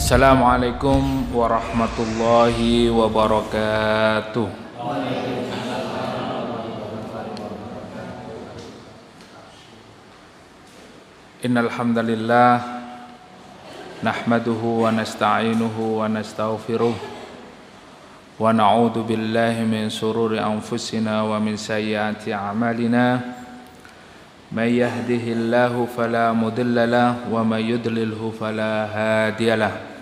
Assalamualaikum warahmatullahi wabarakatuh. Innal hamdalillah nahmaduhu wa nasta'inuhu wa nastaghfiruh wa na'udzu billahi min shururi anfusina wa min sayyiati a'malina. May yahdihillahu fala mudilla lahu wa may yudlilhu fala hadiyalah.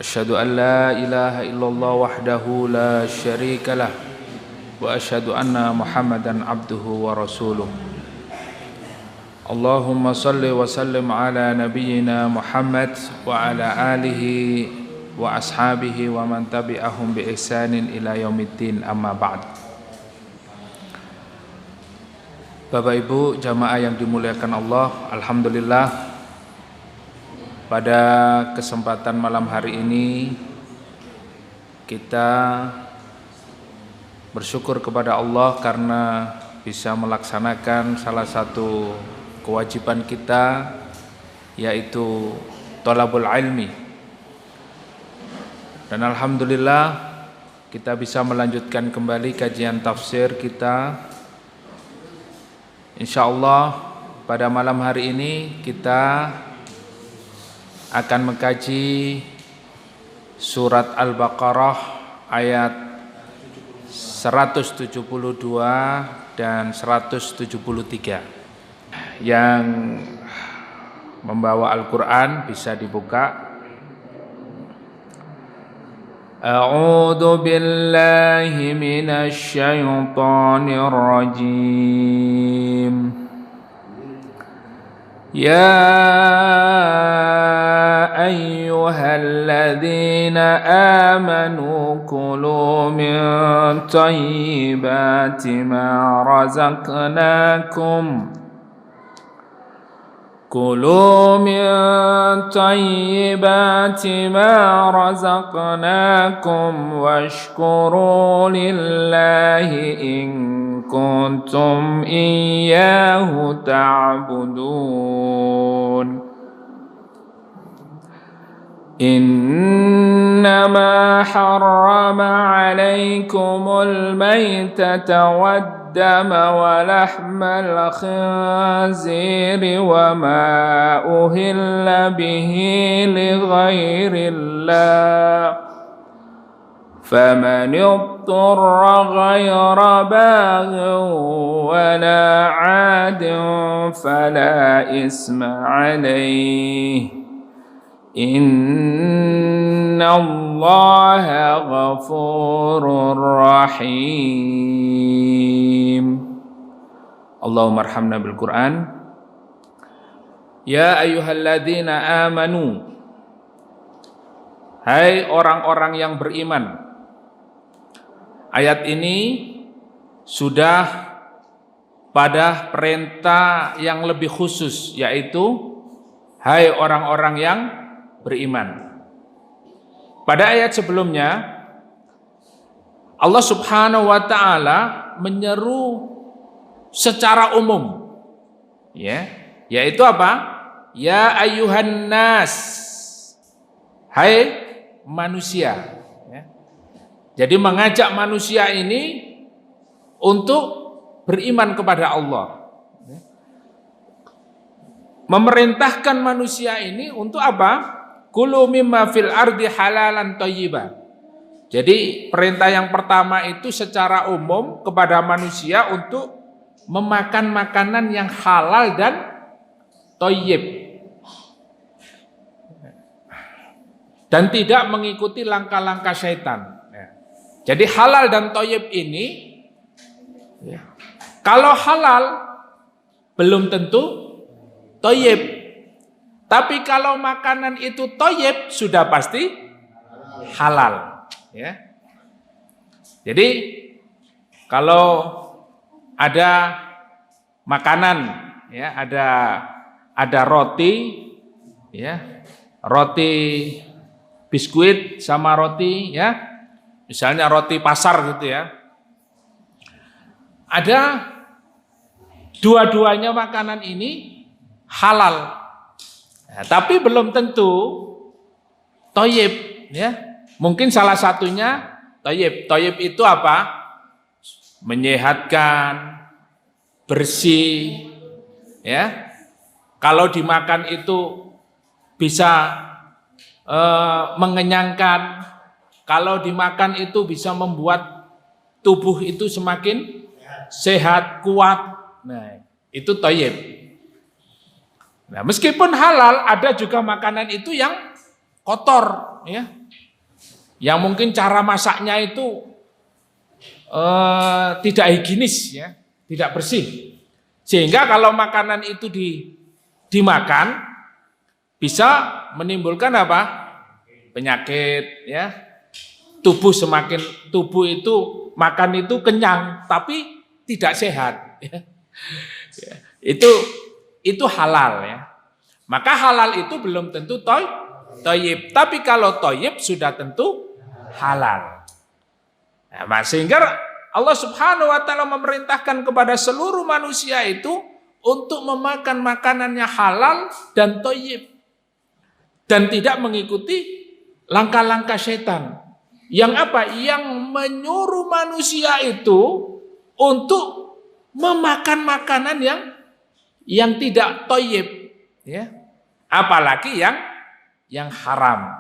Asyhadu an la ilaha illallah wahdahu la syarika lah wa asyhadu anna Muhammadan abduhu wa rasuluh. Allahumma salli wa sallim ala nabiyyina Muhammad wa ala alihi wa ashabihi wa man tabi'ahum bi ihsanin ila yaumiddin, amma ba'd. Bapak Ibu jamaah yang dimuliakan Allah, alhamdulillah pada kesempatan malam hari ini kita bersyukur kepada Allah karena bisa melaksanakan salah satu kewajiban kita, yaitu thalabul ilmi. Dan alhamdulillah kita bisa melanjutkan kembali kajian tafsir kita. Insyaallah pada malam hari ini kita akan mengkaji surat Al-Baqarah ayat 172 dan 173. Yang membawa Al-Quran bisa dibuka. A'udzu billahi minasy syaithanir rajim. Ya ayyuhalladzina amanu kulu min thayyibati ma razaqnakum kulu min thayyibati ma razaqnakum washkuru lillahi in kuntum iyyahu ta'budun. Innama harrama 'alaikumul maytata wad-dama wa lahmal khinziri wa ma uhilla bihi li ghairillah. فَمَنِ اضْطُرَّ غَيْرَ بَاغٍ وَلَا عَادٍ فَلَا إِثْمَ عَلَيْهِ إِنَّ اللَّهَ غَفُورٌ رَحِيمٌ. Allahumma arhamna bil Qur'an. Ya ayyuhalladzina amanu, hai orang-orang yang beriman. Ayat ini sudah pada perintah yang lebih khusus, yaitu hai orang-orang yang beriman. Pada ayat sebelumnya Allah Subhanahu wa taala menyeru secara umum, yaitu apa? Ya ayyuhan nas, hai manusia. Jadi mengajak manusia ini untuk beriman kepada Allah. Memerintahkan manusia ini untuk apa? Kulu mimma fil ardi halalan thayyiban. Jadi perintah yang pertama itu secara umum kepada manusia untuk memakan makanan yang halal dan thayyib. Dan tidak mengikuti langkah-langkah syaitan. Jadi halal dan thayyib ini, kalau halal belum tentu thayyib. Tapi kalau makanan itu thayyib sudah pasti halal. Jadi kalau ada makanan, ada roti, roti biskuit sama roti, misalnya roti pasar gitu ya. Ada dua-duanya makanan ini halal. Tapi belum tentu Thayyib, ya. Mungkin salah satunya thayyib. Thayyib itu apa? Menyehatkan, bersih, ya. Kalau dimakan itu bisa mengenyangkan. Kalau dimakan itu bisa membuat tubuh itu semakin sehat, kuat. Nah, itu thayyib. Nah, meskipun halal, ada juga makanan itu yang kotor, ya. Yang mungkin cara masaknya itu tidak higienis, ya, tidak bersih. Sehingga kalau makanan itu dimakan bisa menimbulkan apa? Penyakit, ya. Tubuh itu makan itu kenyang tapi tidak sehat, ya. Itu halal, ya. Maka halal itu belum tentu thayyib, tapi kalau thayyib sudah tentu halal. Nah, sehingga Allah Subhanahu wa taala memerintahkan kepada seluruh manusia itu untuk memakan makanannya halal dan thayyib dan tidak mengikuti langkah-langkah setan. Yang apa? Yang menyuruh manusia itu untuk memakan makanan yang tidak thayyib, ya. Apalagi yang haram.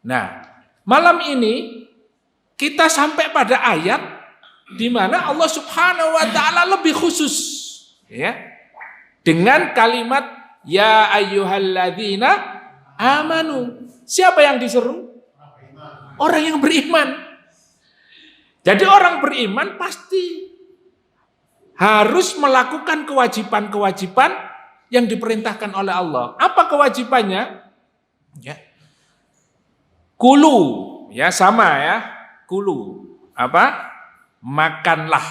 Nah, malam ini kita sampai pada ayat di mana Allah Subhanahu wa taala lebih khusus, ya. Dengan kalimat ya ayyuhalladzina amanu. Siapa yang diseru? Orang yang beriman. Jadi orang beriman pasti harus melakukan kewajiban-kewajiban yang diperintahkan oleh Allah. Apa kewajibannya? Ya. Kulu, ya sama ya. Kulu, apa? Makanlah.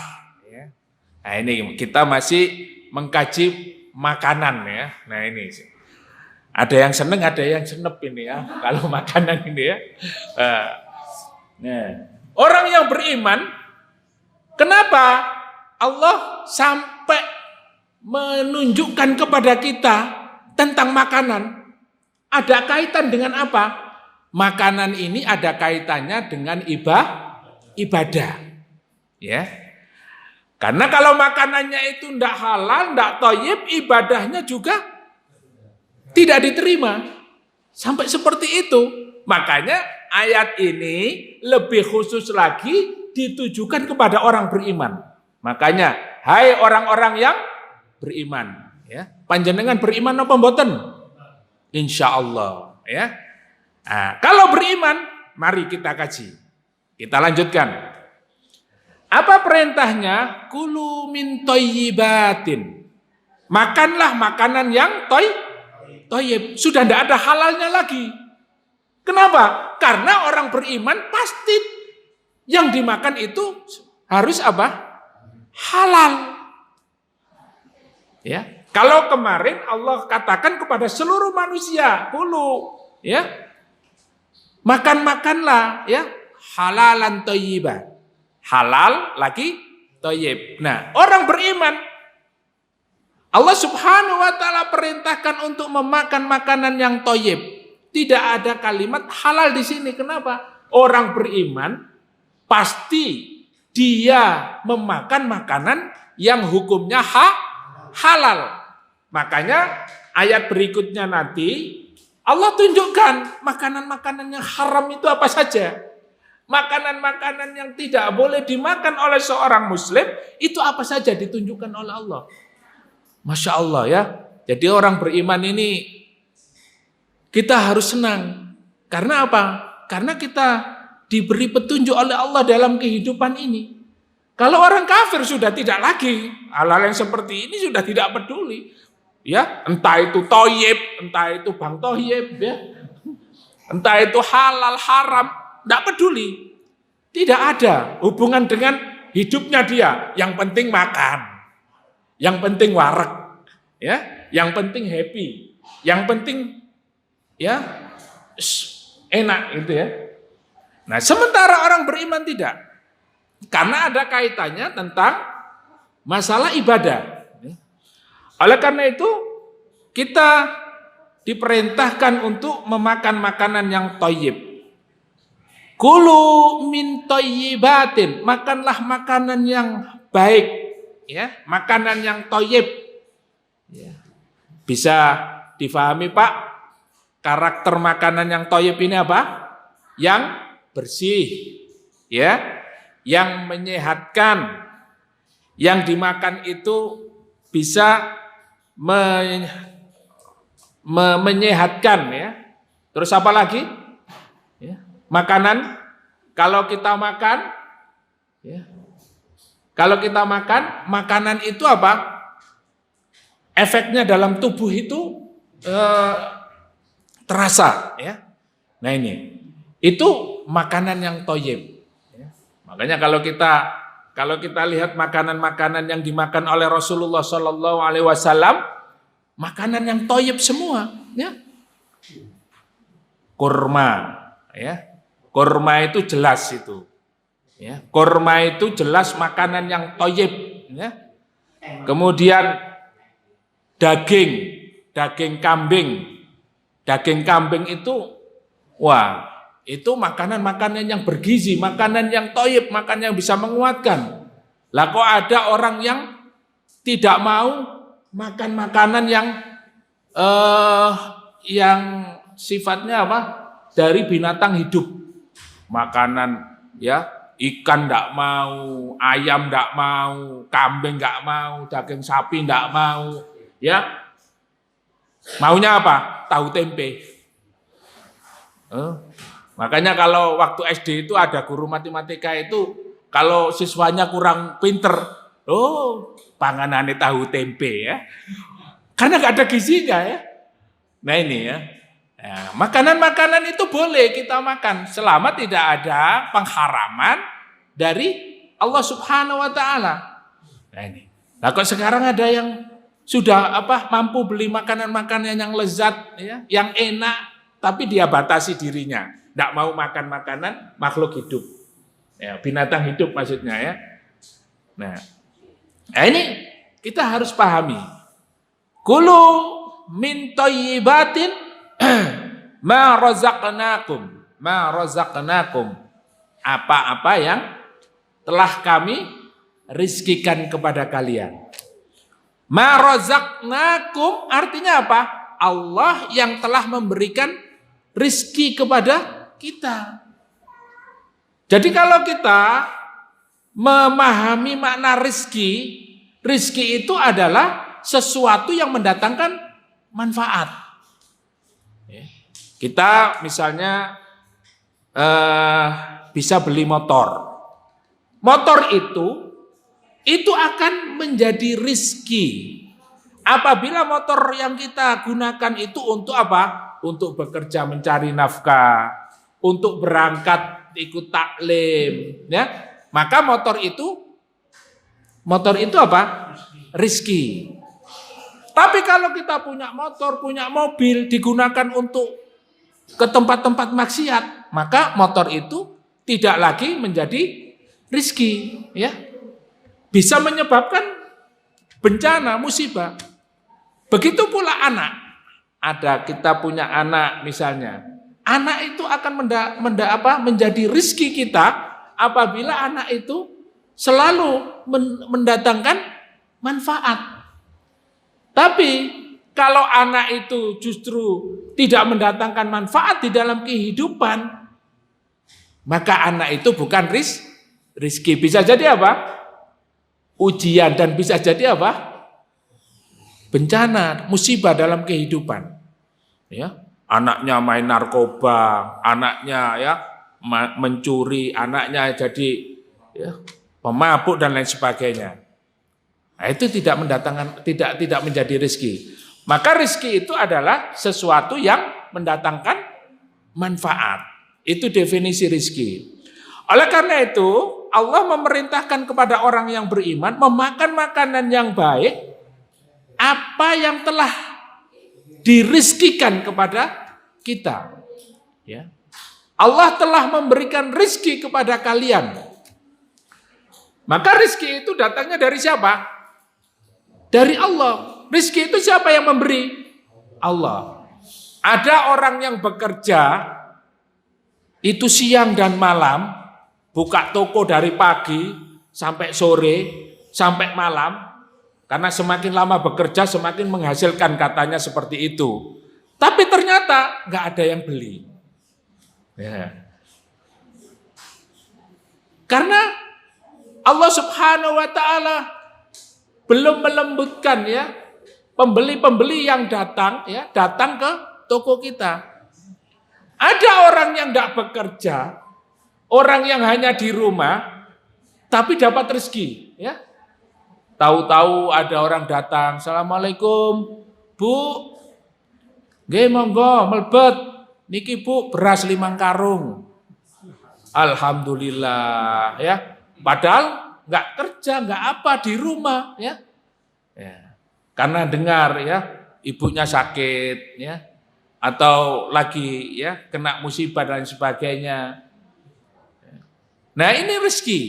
Ya. Nah ini kita masih mengkaji makanan, ya. Nah ini sih. Ada yang seneng, ada yang senep ini ya. Kalau makanan ini ya. Nah, orang yang beriman, kenapa Allah sampai menunjukkan kepada kita tentang makanan? Ada kaitan dengan apa? Makanan ini ada kaitannya dengan ibadah. Ya. Karena kalau makanannya itu tidak halal, tidak thayyib, ibadahnya juga tidak diterima. Sampai seperti itu. Makanya ayat ini lebih khusus lagi ditujukan kepada orang beriman. Makanya, hai orang-orang yang beriman, ya. Panjenengan beriman apa mboten? Insya Allah, ya. Nah, kalau beriman, mari kita kaji. Kita lanjutkan. Apa perintahnya? Kulu min thayyibatin. Makanlah makanan yang thayyib. Sudah tidak ada halalnya lagi. Kenapa? Karena orang beriman pasti yang dimakan itu harus apa? Halal. Ya. Kalau kemarin Allah katakan kepada seluruh manusia, kulu, ya. Makan-makanlah, ya, halalan thayyiban. Halal lagi thayyib. Nah, orang beriman Allah Subhanahu wa taala perintahkan untuk memakan makanan yang thayyib. Tidak ada kalimat halal di sini. Kenapa? Orang beriman pasti dia memakan makanan yang hukumnya halal. Makanya ayat berikutnya nanti Allah tunjukkan makanan-makanan yang haram itu apa saja. Makanan-makanan yang tidak boleh dimakan oleh seorang muslim itu apa saja ditunjukkan oleh Allah. Masya Allah, ya. Jadi orang beriman ini kita harus senang. Karena apa? Karena kita diberi petunjuk oleh Allah dalam kehidupan ini. Kalau orang kafir sudah tidak lagi. Hal-hal yang seperti ini sudah tidak peduli. Ya, entah itu thayyib, entah itu bang thayyib, ya. Entah itu halal, haram, tidak peduli. Tidak ada hubungan dengan hidupnya dia. Yang penting makan. Yang penting warak, ya, yang penting happy, yang penting ya enak gitu ya. Nah, sementara orang beriman tidak, karena ada kaitannya tentang masalah ibadah. Oleh karena itu kita diperintahkan untuk memakan makanan yang thayyib. Kulu min thayyibatin, makanlah makanan yang baik, ya, makanan yang thayyib. Ya. Bisa difahami Pak, karakter makanan yang thayyib ini apa? Yang bersih, ya, yang menyehatkan, yang dimakan itu bisa menyehatkan, ya. Terus apa lagi? Ya. Makanan, kalau kita makan, ya, kalau kita makan, makanan itu apa? Efeknya dalam tubuh itu terasa, ya. Nah ini, itu makanan yang thayyib. Ya. Makanya kalau kita lihat makanan-makanan yang dimakan oleh Rasulullah SAW, makanan yang thayyib semua, ya. Kurma, ya. Kurma itu jelas itu. Ya. Kurma itu jelas makanan yang thayyib, ya. Kemudian daging kambing. Daging kambing itu wah, itu makanan-makanan yang bergizi, makanan yang thayyib, makanan yang bisa menguatkan. Lah kok ada orang yang tidak mau makan makanan yang sifatnya apa? Dari binatang hidup. Makanan, ya, ikan enggak mau, ayam enggak mau, kambing enggak mau, daging sapi enggak mau, ya. Maunya apa? Tahu tempe. Makanya kalau waktu SD itu ada guru matematika itu, kalau siswanya kurang pinter, panganane tahu tempe, ya. Karena enggak ada gizinya, ya. Nah ini, ya. Nah, makanan-makanan itu boleh kita makan selama tidak ada pengharaman dari Allah Subhanahu wa taala. Nah ini. Nah kok sekarang ada yang sudah mampu beli makanan-makanan yang lezat, ya, yang enak, tapi dia batasi dirinya, tidak mau makan makanan makhluk hidup, ya, binatang hidup maksudnya, ya. Nah ini kita harus pahami. Kulu min thayyibatin ma razaqnakum, apa-apa yang telah kami rizkikan kepada kalian. Ma razaqnakum artinya apa? Allah yang telah memberikan rizki kepada kita. Jadi kalau kita memahami makna rizki itu adalah sesuatu yang mendatangkan manfaat. Kita misalnya bisa beli motor. Motor itu akan menjadi rizki. Apabila motor yang kita gunakan itu untuk apa? Untuk bekerja mencari nafkah, untuk berangkat ikut taklim, ya. Maka motor itu apa? Rizki. Tapi kalau kita punya motor, punya mobil, digunakan untuk ke tempat-tempat maksiat, maka motor itu tidak lagi menjadi rizki, ya. Bisa menyebabkan bencana, musibah. Begitu pula anak. Kita punya anak misalnya. Anak itu akan menjadi rizki kita apabila anak itu selalu mendatangkan manfaat. Tapi kalau anak itu justru tidak mendatangkan manfaat di dalam kehidupan, maka anak itu bukan rizki. Bisa jadi apa? Ujian, dan bisa jadi apa? Bencana, musibah dalam kehidupan. Ya, anaknya main narkoba, anaknya ya mencuri, anaknya jadi ya, pemabuk dan lain sebagainya. Nah, itu tidak menjadi rezeki. Maka rezeki itu adalah sesuatu yang mendatangkan manfaat. Itu definisi rezeki. Oleh karena itu, Allah memerintahkan kepada orang yang beriman memakan makanan yang baik, apa yang telah dirizkikan kepada kita. Ya. Allah telah memberikan rizki kepada kalian. Maka rizki itu datangnya dari siapa? Dari Allah. Rizki itu siapa yang memberi? Allah. Ada orang yang bekerja itu siang dan malam, buka toko dari pagi sampai sore, sampai malam, karena semakin lama bekerja semakin menghasilkan, katanya seperti itu. Tapi ternyata nggak ada yang beli. Ya. Karena Allah Subhanahu wa Ta'ala belum melembutkan ya pembeli-pembeli yang datang ke toko kita. Ada orang yang tidak bekerja, orang yang hanya di rumah, tapi dapat rezeki. Ya. Tahu-tahu ada orang datang, Assalamualaikum, Bu, nggih monggo melebet, niki Bu beras 5 karung. Alhamdulillah ya. Padahal nggak kerja, nggak apa di rumah ya. Karena dengar ya ibunya sakit ya. Atau lagi ya kena musibah dan sebagainya. Nah ini rezeki.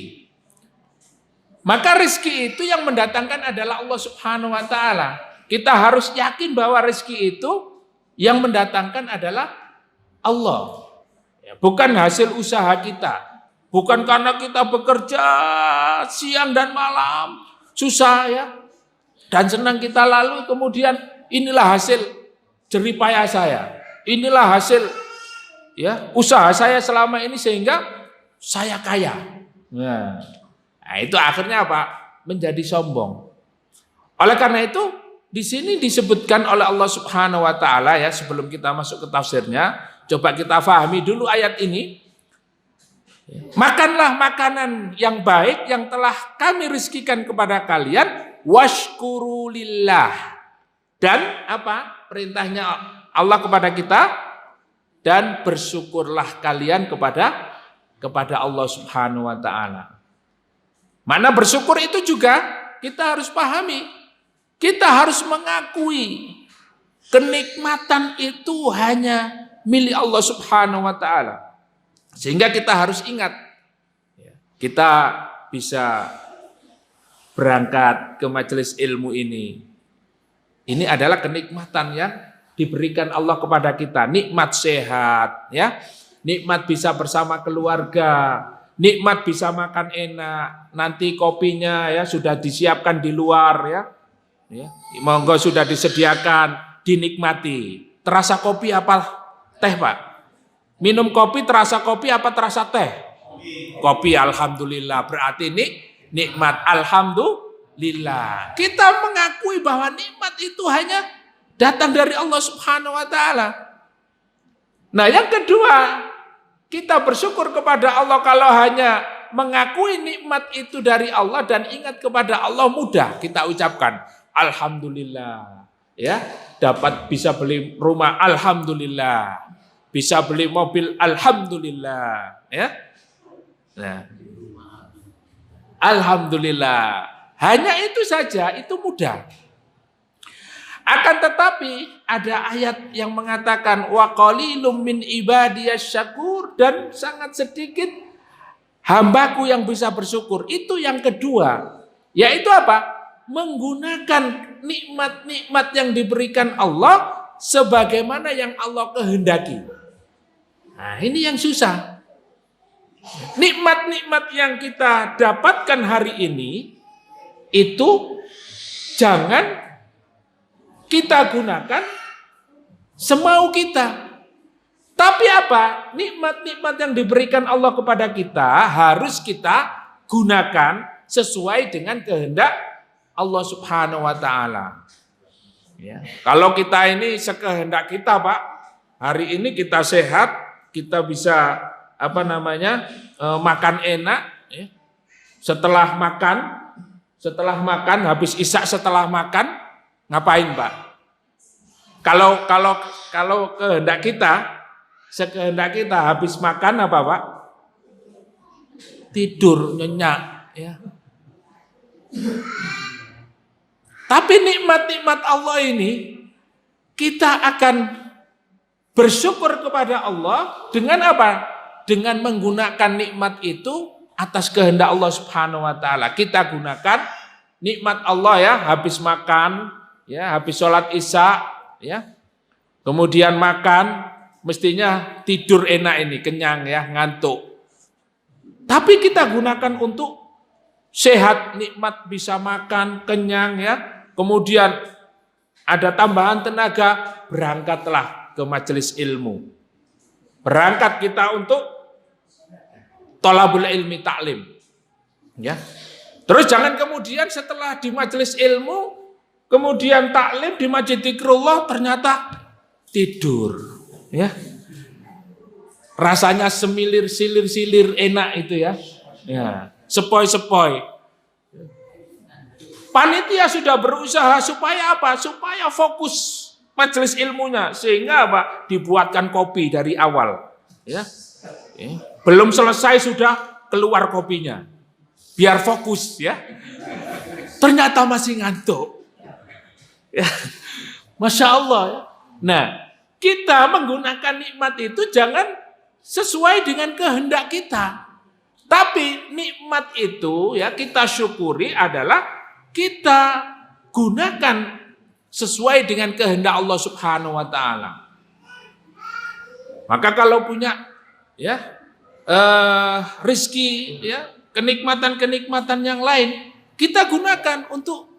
Maka rezeki itu yang mendatangkan adalah Allah Subhanahu wa Ta'ala. Kita harus yakin bahwa rezeki itu yang mendatangkan adalah Allah. Bukan hasil usaha kita. Bukan karena kita bekerja siang dan malam susah ya. Dan senang kita lalu kemudian inilah hasil jeripaya saya, inilah hasil ya usaha saya selama ini sehingga saya kaya. Nah itu akhirnya apa? Menjadi sombong. Oleh karena itu di sini disebutkan oleh Allah Subhanahu wa Ta'ala ya, sebelum kita masuk ke tafsirnya, coba kita fahami dulu ayat ini. Makanlah makanan yang baik yang telah kami rizkikan kepada kalian, washkuru lillah. Dan apa perintahnya Allah kepada kita? Dan bersyukurlah kalian kepada Allah Subhanahu wa Ta'ala. Mana bersyukur itu juga kita harus pahami. Kita harus mengakui kenikmatan itu hanya milik Allah Subhanahu wa Ta'ala. Sehingga kita harus ingat, kita bisa berangkat ke majelis ilmu ini. Ini adalah kenikmatan yang diberikan Allah kepada kita. Nikmat sehat, ya, nikmat bisa bersama keluarga, nikmat bisa makan enak. Nanti kopinya ya sudah disiapkan di luar ya, monggo sudah disediakan, dinikmati. Terasa kopi apa teh Pak? Minum kopi terasa kopi apa terasa teh? Kopi, alhamdulillah. Berarti ini nikmat, alhamdulillah. Kita mengakui bahwa nikmat itu hanya datang dari Allah Subhanahu wa Ta'ala. Nah, yang kedua, kita bersyukur kepada Allah kalau hanya mengakui nikmat itu dari Allah dan ingat kepada Allah, mudah kita ucapkan alhamdulillah. Ya, dapat bisa beli rumah, alhamdulillah. Bisa beli mobil, alhamdulillah, ya. Nah, alhamdulillah. Hanya itu saja, itu mudah. Akan tetapi ada ayat yang mengatakan wa qalilum min ibadiyasy syakur, dan sangat sedikit hambaku yang bisa bersyukur. Itu yang kedua, yaitu apa? Menggunakan nikmat-nikmat yang diberikan Allah sebagaimana yang Allah kehendaki. Nah, ini yang susah. Nikmat-nikmat yang kita dapatkan hari ini itu jangan kita gunakan semau kita. Tapi apa? Nikmat-nikmat yang diberikan Allah kepada kita harus kita gunakan sesuai dengan kehendak Allah Subhanahu wa Ta'ala. Ya. Kalau kita ini sekehendak kita, Pak, hari ini kita sehat, kita bisa makan enak, ya. Setelah makan habis isya, setelah makan ngapain, Pak? Kalau kehendak kita, sekehendak kita habis makan apa, Pak? Tidur nyenyak, ya. Tapi nikmat-nikmat Allah ini kita akan bersyukur kepada Allah dengan apa? Dengan menggunakan nikmat itu atas kehendak Allah Subhanahu wa Ta'ala. Kita gunakan nikmat Allah ya, habis makan, ya, habis sholat isya, ya. kemudian makan, mestinya tidur enak ini, kenyang ya, ngantuk. Tapi kita gunakan untuk sehat, nikmat, bisa makan, kenyang ya. Kemudian ada tambahan tenaga, berangkatlah ke majelis ilmu. Berangkat kita untuk thalabul ilmi ta'lim. Ya. Terus jangan kemudian setelah di majelis ilmu, kemudian taklim di masjid zikrullah ternyata tidur, ya. Rasanya silir enak itu ya. Ya, sepoi-sepoi. Panitia sudah berusaha supaya apa? Supaya fokus majelis ilmunya, sehingga apa? Dibuatkan kopi dari awal, ya. Belum selesai sudah keluar kopinya. Biar fokus ya. Ternyata masih ngantuk. Ya. Masya Allah ya. Nah, kita menggunakan nikmat itu jangan sesuai dengan kehendak kita. Tapi nikmat itu ya kita syukuri adalah kita gunakan sesuai dengan kehendak Allah Subhanahu wa taala. Maka kalau punya ya rezeki ya, kenikmatan-kenikmatan yang lain kita gunakan untuk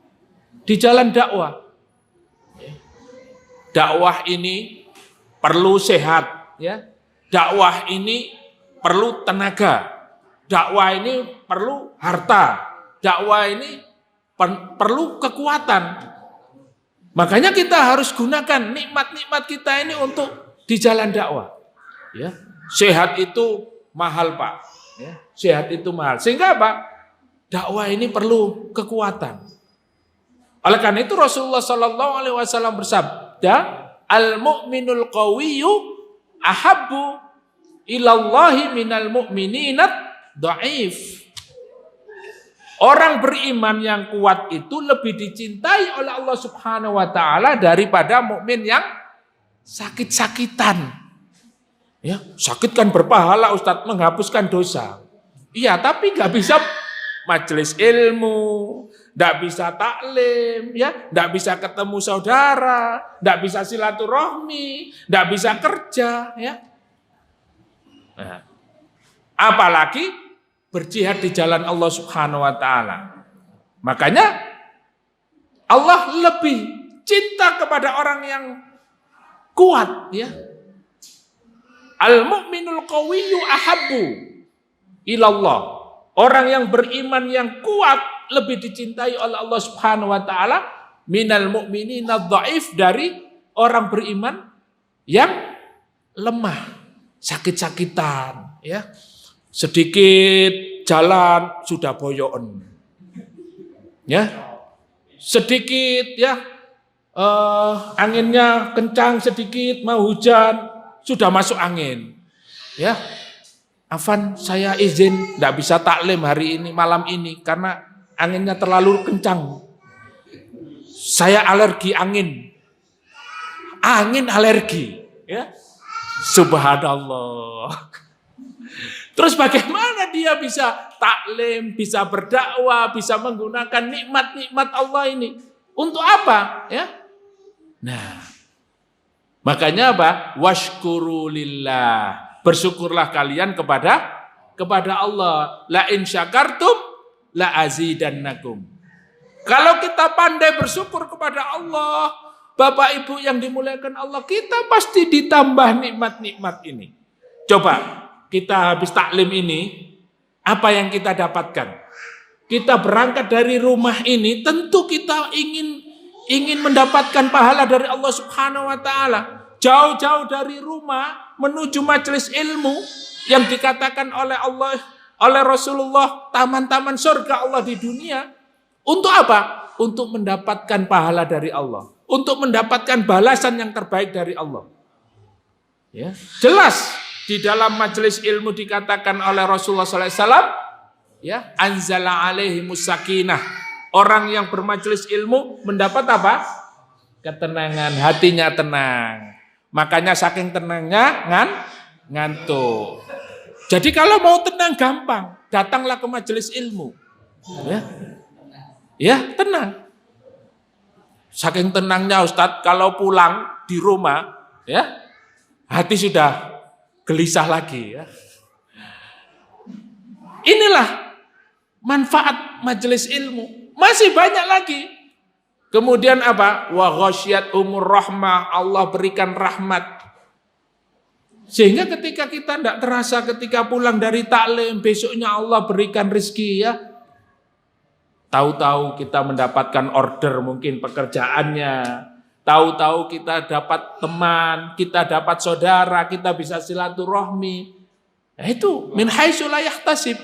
di jalan dakwah. Dakwah ini perlu sehat, ya. Dakwah ini perlu tenaga. Dakwah ini perlu harta. Dakwah ini perlu kekuatan. Makanya kita harus gunakan nikmat-nikmat kita ini untuk di jalan dakwah. Ya. Sehat itu mahal, Pak. Ya, sehat itu mahal. Sehingga apa? Dakwah ini perlu kekuatan. Oleh karena itu Rasulullah SAW bersabda, al-mu'minul qawiyyu ahabbu ilallahi minal mu'mininat dhaif. Orang beriman yang kuat itu lebih dicintai oleh Allah Subhanahu wa taala daripada mukmin yang sakit-sakitan. Ya, sakit kan berpahala Ustadz, menghapuskan dosa. Iya, tapi nggak bisa majelis ilmu, nggak bisa taklim, ya, nggak bisa ketemu saudara, nggak bisa silaturahmi, nggak bisa kerja, ya. Nah, apalagi berjihad di jalan Allah Subhanahu wa taala. Makanya Allah lebih cinta kepada orang yang kuat, ya. Al-mu'minul qawiyyu ahabbu ilallah. Orang yang beriman yang kuat lebih dicintai oleh Allah Subhanahu wa taala minal mu'minina dhaif, dari orang beriman yang lemah, sakit-sakitan, ya. Sedikit jalan sudah boyoken. Ya. Sedikit ya anginnya kencang sedikit, mau hujan sudah masuk angin, ya. Afan, saya izin tidak bisa taklim hari ini, malam ini, karena anginnya terlalu kencang. Saya alergi angin. Angin alergi, ya. Subhanallah. Terus bagaimana dia bisa taklim, bisa berdakwah, bisa menggunakan nikmat-nikmat Allah ini? Untuk apa? Ya. Nah, makanya apa? Washkuru lillah. Bersyukurlah kalian kepada Allah. La in syakartum la azidannakum. Kalau kita pandai bersyukur kepada Allah, Bapak Ibu yang dimuliakan Allah, kita pasti ditambah nikmat-nikmat ini. Coba kita habis taklim ini, apa yang kita dapatkan? Kita berangkat dari rumah ini, tentu kita ingin mendapatkan pahala dari Allah Subhanahu wa taala. Jauh-jauh dari rumah menuju majelis ilmu yang dikatakan oleh Allah, oleh Rasulullah, taman-taman surga Allah di dunia. Untuk apa? Untuk mendapatkan pahala dari Allah, untuk mendapatkan balasan yang terbaik dari Allah. Ya, jelas di dalam majelis ilmu dikatakan oleh Rasulullah SAW, ya, anzala alaihimus sakinah. Orang yang bermajelis ilmu mendapat apa? Ketenangan, hatinya tenang. Makanya saking tenangnya ngantuk. Jadi kalau mau tenang gampang, datanglah ke majelis ilmu. Ya, ya tenang. Saking tenangnya Ustadz, kalau pulang di rumah, ya, hati sudah gelisah lagi ya. Inilah manfaat majelis ilmu. Masih banyak lagi. Kemudian apa? Wa ghasyiyat umur rahmah, Allah berikan rahmat. Sehingga ketika kita tidak terasa ketika pulang dari taklim, besoknya Allah berikan rezeki ya. Tahu-tahu kita mendapatkan order mungkin pekerjaannya. Tahu-tahu kita dapat teman, kita dapat saudara, kita bisa silaturahmi. Nah, itu min haitsu la yahtasib.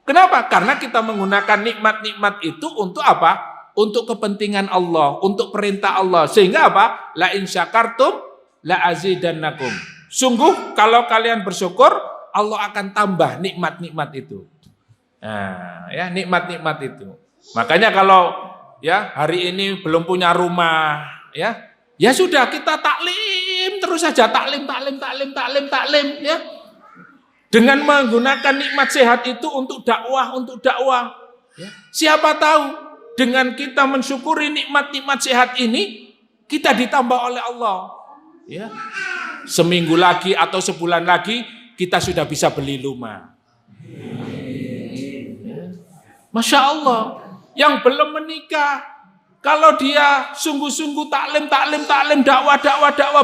Kenapa? Karena kita menggunakan nikmat-nikmat itu untuk apa? Untuk kepentingan Allah, untuk perintah Allah. Sehingga apa? La in syakartum la azidannakum. Sungguh kalau kalian bersyukur, Allah akan tambah nikmat-nikmat itu. Nah, ya nikmat-nikmat itu. Makanya kalau ya hari ini belum punya rumah, ya sudah kita taklim terus saja, taklim ya. Dengan menggunakan nikmat sehat itu untuk dakwah. Ya. Siapa tahu dengan kita mensyukuri nikmat-nikmat sehat ini, kita ditambah oleh Allah. Ya. Seminggu lagi atau sebulan lagi kita sudah bisa beli rumah. Ya. Masya Allah. Yang belum menikah, kalau dia sungguh-sungguh taklim, dakwah,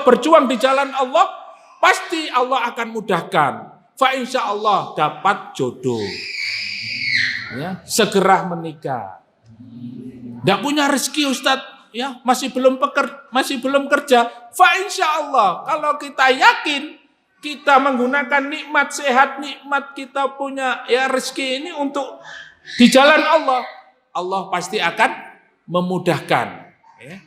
berjuang di jalan Allah, pasti Allah akan mudahkan. Fa insya Allah dapat jodoh. Ya, segera menikah. Tidak punya rezeki Ustadz, ya masih belum kerja. Fa insya Allah kalau kita yakin kita menggunakan nikmat sehat, nikmat kita punya ya rezeki ini untuk di jalan Allah, Allah pasti akan memudahkan ya,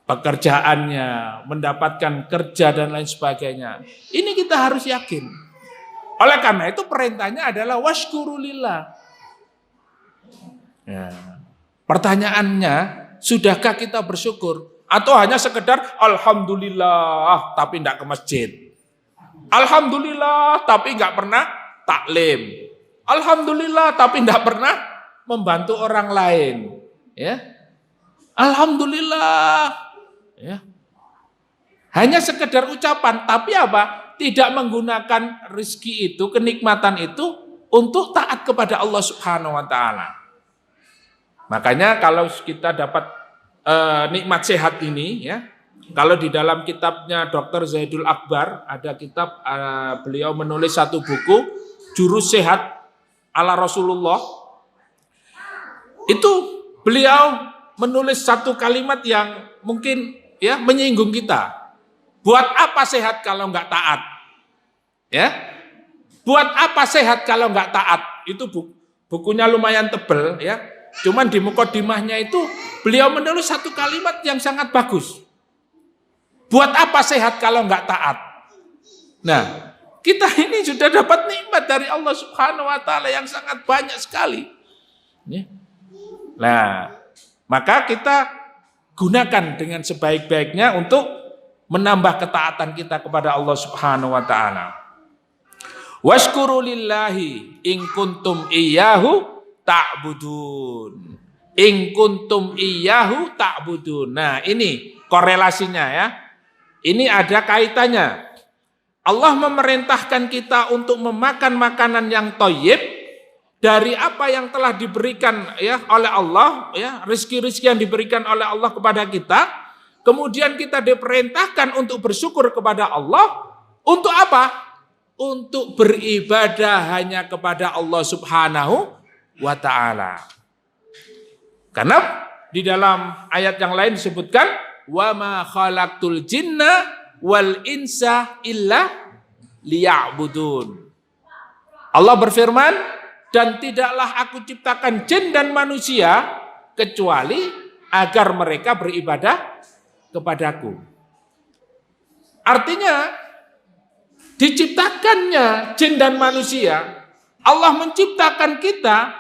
pekerjaannya, mendapatkan kerja dan lain sebagainya. Ini kita harus yakin. Oleh karena itu perintahnya adalah washkurulillah. Ya. Pertanyaannya, sudahkah kita bersyukur? Atau hanya sekedar alhamdulillah tapi tidak ke masjid? Alhamdulillah tapi nggak pernah taklim. Alhamdulillah tapi tidak pernah membantu orang lain. Ya. Alhamdulillah. Ya. Hanya sekedar ucapan, tapi apa? Tidak menggunakan rezeki itu, kenikmatan itu untuk taat kepada Allah Subhanahu wa taala. Makanya kalau kita dapat nikmat sehat ini ya, kalau di dalam kitabnya Dr. Zaidul Akbar ada kitab, beliau menulis satu buku Jurus Sehat ala Rasulullah. Itu beliau menulis satu kalimat yang mungkin ya menyinggung kita. Buat apa sehat kalau nggak taat? Ya, buat apa sehat kalau nggak taat? Itu bukunya lumayan tebal ya. Cuman di mukadimahnya itu beliau menulis satu kalimat yang sangat bagus. Buat apa sehat kalau nggak taat? Nah, kita ini sudah dapat nikmat dari Allah Subhanahu Wa Taala yang sangat banyak sekali. Ya. Nah, maka kita gunakan dengan sebaik-baiknya untuk menambah ketaatan kita kepada Allah Subhanahu wa taala. Washkuru lillahi in kuntum iyyahu ta'budun. In kuntum iyyahu ta'budun. Nah, ini korelasinya ya. Ini ada kaitannya. Allah memerintahkan kita untuk memakan makanan yang thayyib dari apa yang telah diberikan ya oleh Allah ya, rezeki-rezeki yang diberikan oleh Allah kepada kita. Kemudian kita diperintahkan untuk bersyukur kepada Allah. Untuk apa? Untuk beribadah hanya kepada Allah Subhanahu wa ta'ala. Karena di dalam ayat yang lain disebutkan wa ma khalaqtul jinna wal insa illa liya'budun. Allah berfirman, dan tidaklah aku ciptakan jin dan manusia kecuali agar mereka beribadah kepadaku. Artinya diciptakannya jin dan manusia, Allah menciptakan kita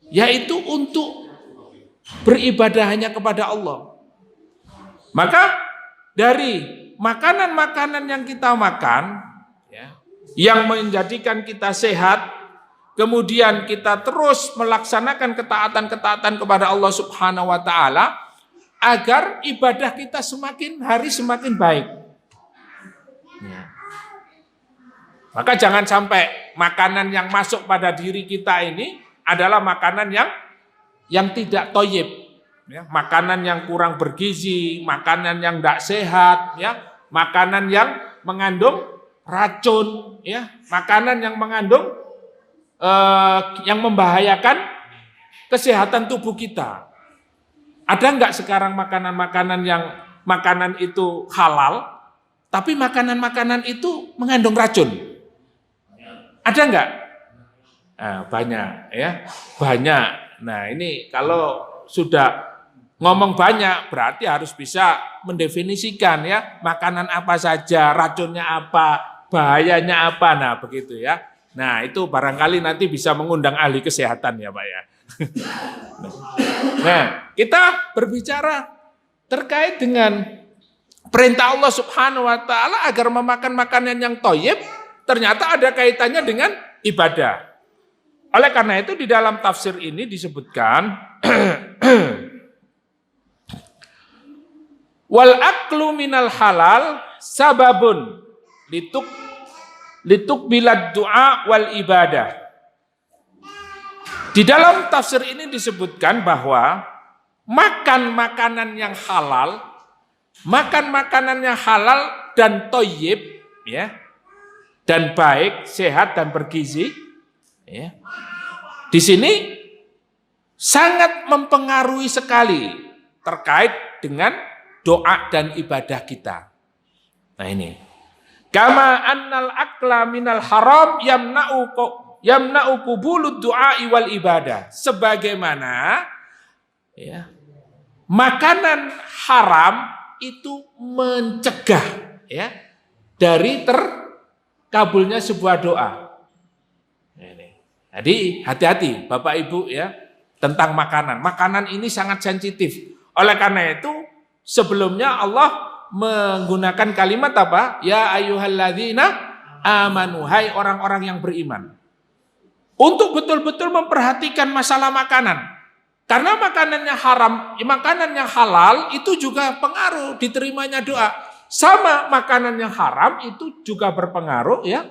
yaitu untuk beribadah hanya kepada Allah. Maka dari makanan-makanan yang kita makan ya, yang menjadikan kita sehat, kemudian kita terus melaksanakan ketaatan-ketaatan kepada Allah Subhanahu wa taala, agar ibadah kita semakin hari semakin baik. Ya. Maka jangan sampai makanan yang masuk pada diri kita ini adalah makanan yang tidak thayyib, ya, makanan yang kurang bergizi, makanan yang tidak sehat, ya, makanan yang mengandung racun, ya, makanan yang mengandung yang membahayakan kesehatan tubuh kita. Ada enggak sekarang makanan-makanan yang makanan itu halal, tapi makanan-makanan itu mengandung racun? Ada enggak? Nah, banyak, ya, banyak. Nah, ini kalau sudah ngomong banyak, berarti harus bisa mendefinisikan, ya, makanan apa saja, racunnya apa, bahayanya apa, nah begitu, ya. Nah, itu barangkali nanti bisa mengundang ahli kesehatan, ya Pak, ya. Nah, kita berbicara terkait dengan perintah Allah Subhanahu wa taala agar memakan makanan yang thayyib, ternyata ada kaitannya dengan ibadah. Oleh karena itu di dalam tafsir ini disebutkan wal aklu minal halal sababun lituk bilad du'a wal ibadah. Di dalam tafsir ini disebutkan bahwa makan makanan yang halal dan thayyib, ya, dan baik, sehat dan bergizi, ya, di sini sangat mempengaruhi sekali terkait dengan doa dan ibadah kita. Nah ini, kama annal akla minal haram yamna'u qubulud du'a wal ibadah. Sebagaimana, ya, makanan haram itu mencegah, ya, dari terkabulnya sebuah doa. Jadi hati-hati Bapak Ibu, ya, tentang makanan. Makanan ini sangat sensitif. Oleh karena itu sebelumnya Allah menggunakan kalimat apa? Ya ayyuhalladzina amanu, hai orang-orang yang beriman. Untuk betul-betul memperhatikan masalah makanan. Karena makanannya haram, makanan yang halal itu juga pengaruh diterimanya doa. Sama makanan yang haram itu juga berpengaruh, ya,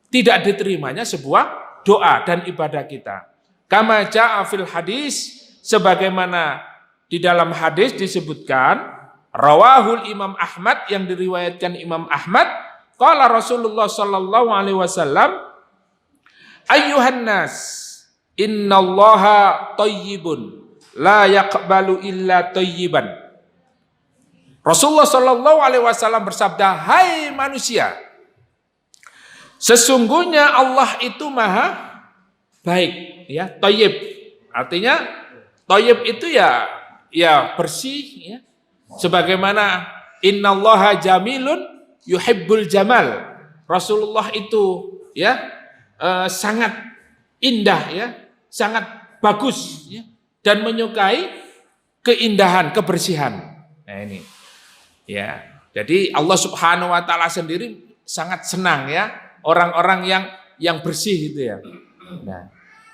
tidak diterimanya sebuah doa dan ibadah kita. Kama ja'a fil hadis, sebagaimana di dalam hadis disebutkan, rawahul Imam Ahmad, yang diriwayatkan Imam Ahmad, qala Rasulullah sallallahu alaihi wasallam, ayyuhan nas, innallaha thayyibun la yaqbalu illa thayyiban. Rasulullah sallallahu alaihi wasallam bersabda, hai manusia, sesungguhnya Allah itu maha baik, ya, thayyib. Artinya thayyib itu ya bersih, ya. Sebagaimana innallaha jamilun yuhibbul jamal. Rasulullah itu, ya, sangat indah, ya, sangat bagus, ya, dan menyukai keindahan, kebersihan. Nah ini, ya. Jadi Allah Subhanahu wa taala sendiri sangat senang, ya, orang-orang yang bersih itu, ya. Nah,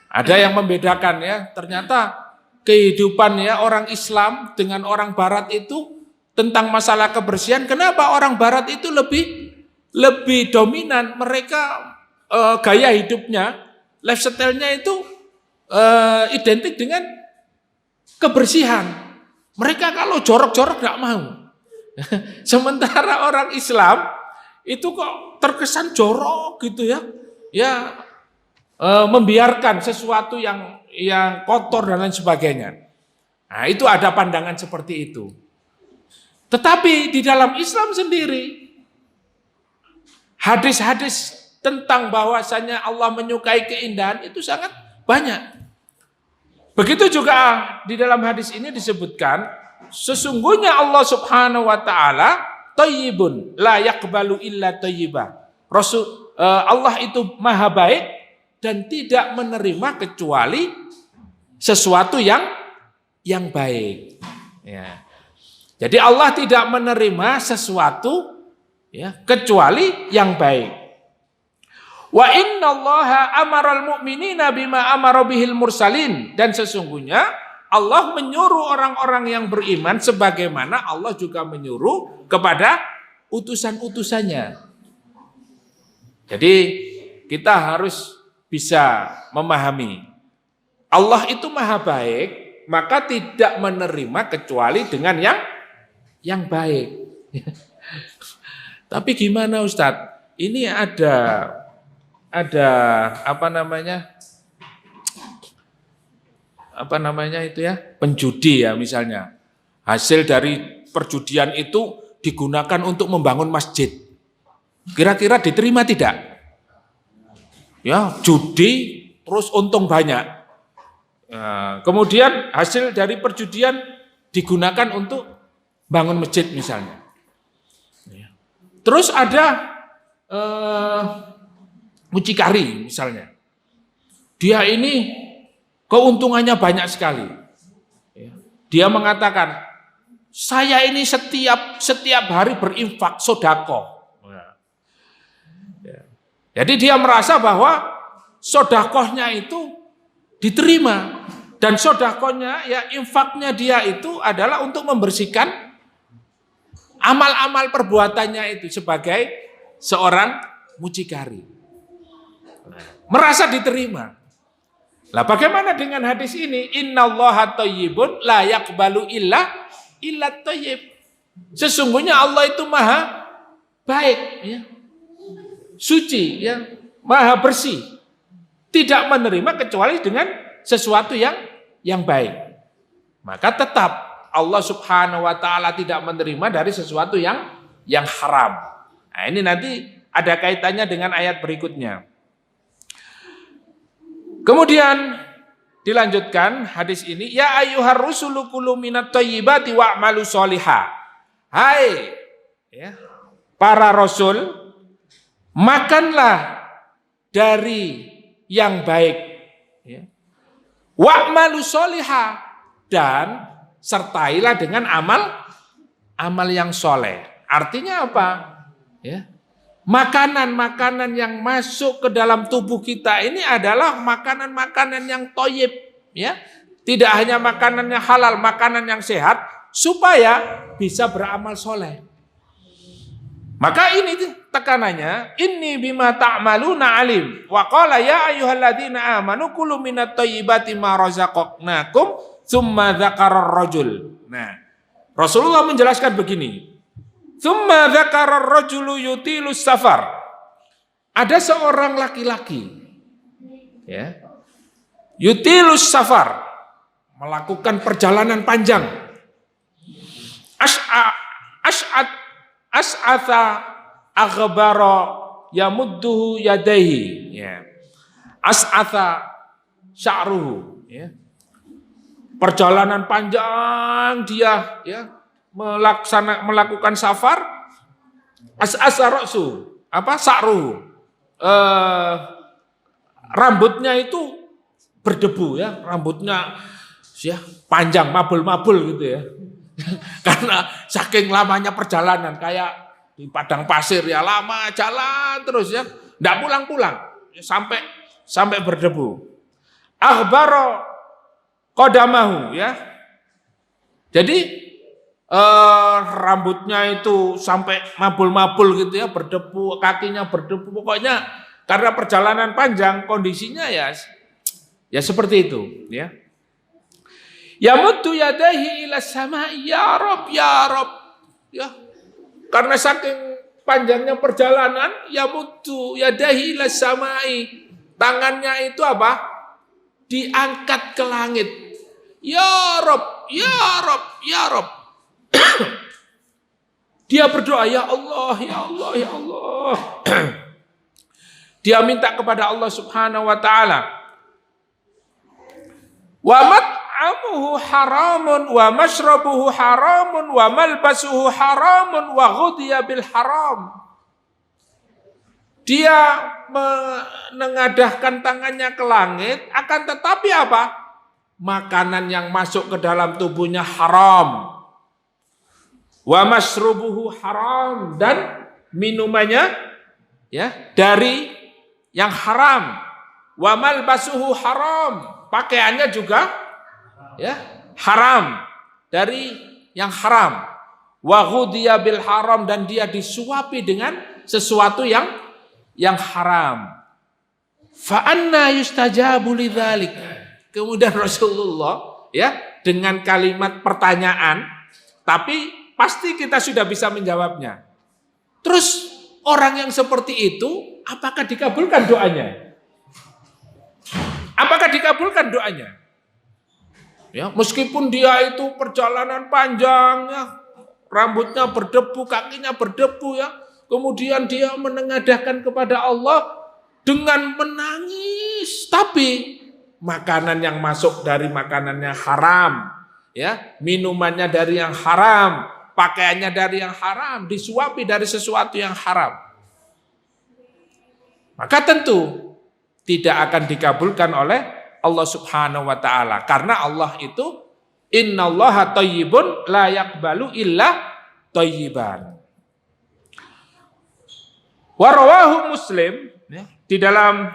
ada yang membedakan, ya, ternyata kehidupan, ya, orang Islam dengan orang Barat itu tentang masalah kebersihan. Kenapa orang Barat itu lebih dominan? Mereka gaya hidupnya, lifestyle-nya itu identik dengan kebersihan. Mereka kalau jorok-jorok nggak mau. Sementara orang Islam itu kok terkesan jorok gitu, ya, ya, membiarkan sesuatu yang kotor dan lain sebagainya. Nah, itu ada pandangan seperti itu. Tetapi di dalam Islam sendiri, hadis-hadis tentang bahwasanya Allah menyukai keindahan itu sangat banyak. Begitu juga di dalam hadis ini disebutkan, sesungguhnya Allah Subhanahu wa taala thayyibun la yaqbalu illa thayyiba. Allah itu maha baik dan tidak menerima kecuali sesuatu yang baik. Ya. Jadi Allah tidak menerima sesuatu, ya, kecuali yang baik. Wa innallaha amaral mu'minina bima amara bihil mursalin, dan sesungguhnya Allah menyuruh orang-orang yang beriman sebagaimana Allah juga menyuruh kepada utusan-utusannya. Jadi kita harus bisa memahami Allah itu maha baik, maka tidak menerima kecuali dengan yang baik. Tapi gimana Ustadz? Ini ada penjudi ya misalnya. Hasil dari perjudian itu digunakan untuk membangun masjid. Kira-kira diterima tidak? Ya, judi terus untung banyak. Nah, kemudian hasil dari perjudian digunakan untuk bangun masjid misalnya. Terus ada mucikari misalnya. Dia ini keuntungannya banyak sekali. Dia mengatakan, saya ini setiap hari berinfak sodako. Jadi dia merasa bahwa sodakohnya itu diterima. Dan sodakohnya, ya infaknya dia itu adalah untuk membersihkan amal-amal perbuatannya itu sebagai seorang mucikari. Merasa diterima. Lah bagaimana dengan hadis ini? Innallaha thayyibun la yaqbalu illa thayyib. Sesungguhnya Allah itu maha baik, ya. Suci, ya, maha bersih. Tidak menerima kecuali dengan sesuatu yang baik. Maka tetap Allah Subhanahu wa taala tidak menerima dari sesuatu yang haram. Nah, ini nanti ada kaitannya dengan ayat berikutnya. Kemudian dilanjutkan hadis ini, ya ayyuhar rusulu kulu minat thayyibati wa'malu sholihah. Hai, ya, para rasul, makanlah dari yang baik, ya. Wa'malu sholihah, dan sertailah dengan amal yang soleh. Artinya apa? Ya. Makanan-makanan yang masuk ke dalam tubuh kita ini adalah makanan-makanan yang thayyib, ya. Tidak hanya makanan yang halal, makanan yang sehat supaya bisa beramal soleh. Maka ini tekanannya, inni bima ta'maluna alim. Wa qala ya ayyuhalladzina amanu kulu minat thayyibati ma razaqnakum tsumma dzakara rajul. Nah, Rasulullah menjelaskan begini. Tsumma dzakara rajulu yutilus safar. Ada seorang laki-laki, ya. Yutilus safar, melakukan perjalanan panjang. As'atha aghbara yamudduhu yadaihi, ya. As'atha sya'ruhu, ya. Perjalanan panjang dia, ya, melakukan safar. As'asa ra'su, sya'ruhu, rambutnya itu berdebu, ya, rambutnya, ya, panjang, mabul-mabul gitu, ya. Karena saking lamanya perjalanan, kayak di padang pasir, ya, lama jalan terus, ya, enggak pulang-pulang sampai berdebu. Akhbaro qadamahu, ya. Jadi rambutnya itu sampai mabul-mabul gitu, ya, berdebu, kakinya berdebu, pokoknya karena perjalanan panjang kondisinya ya seperti itu, ya. Yamuddu yadaihi ila samai, ya Rabb, ya. Karena saking panjangnya perjalanan, yamuddu yadaihi ila samai, tangannya itu apa? Diangkat ke langit. Ya Rabb, ya Rabb, ya Rabb. Dia berdoa, ya Allah, ya Allah, ya Allah. Dia minta kepada Allah Subhanahu wa taala. Wa mat'amuhu haramun wa mashrabuhu haramun wa malbasuhu haramun wa ghudhiya bil haram. Dia menengadahkan tangannya ke langit, akan tetapi apa? Makanan yang masuk ke dalam tubuhnya haram. Wa mashrubuhu haram, dan minumannya, ya, dari yang haram. Wa malbasuhu haram, pakaiannya juga, ya, haram, dari yang haram. Wa ghudiya bil haram, dan dia disuapi dengan sesuatu yang haram. Fa anna yustajabu lidzalik. Kemudian Rasulullah ya dengan kalimat pertanyaan, tapi pasti kita sudah bisa menjawabnya. Terus orang yang seperti itu, apakah dikabulkan doanya? Apakah dikabulkan doanya? Ya, meskipun dia itu perjalanan panjang, ya, rambutnya berdebu, kakinya berdebu, ya, kemudian dia menengadahkan kepada Allah dengan menangis, tapi makanan yang masuk dari makanannya haram, ya, minumannya dari yang haram, pakaiannya dari yang haram, disuapi dari sesuatu yang haram, maka tentu tidak akan dikabulkan oleh Allah Subhanahu wa taala, karena Allah itu innallaha thayyibun la yaqbalu illa thayyiban. Wa rawahu Muslim, ya, di dalam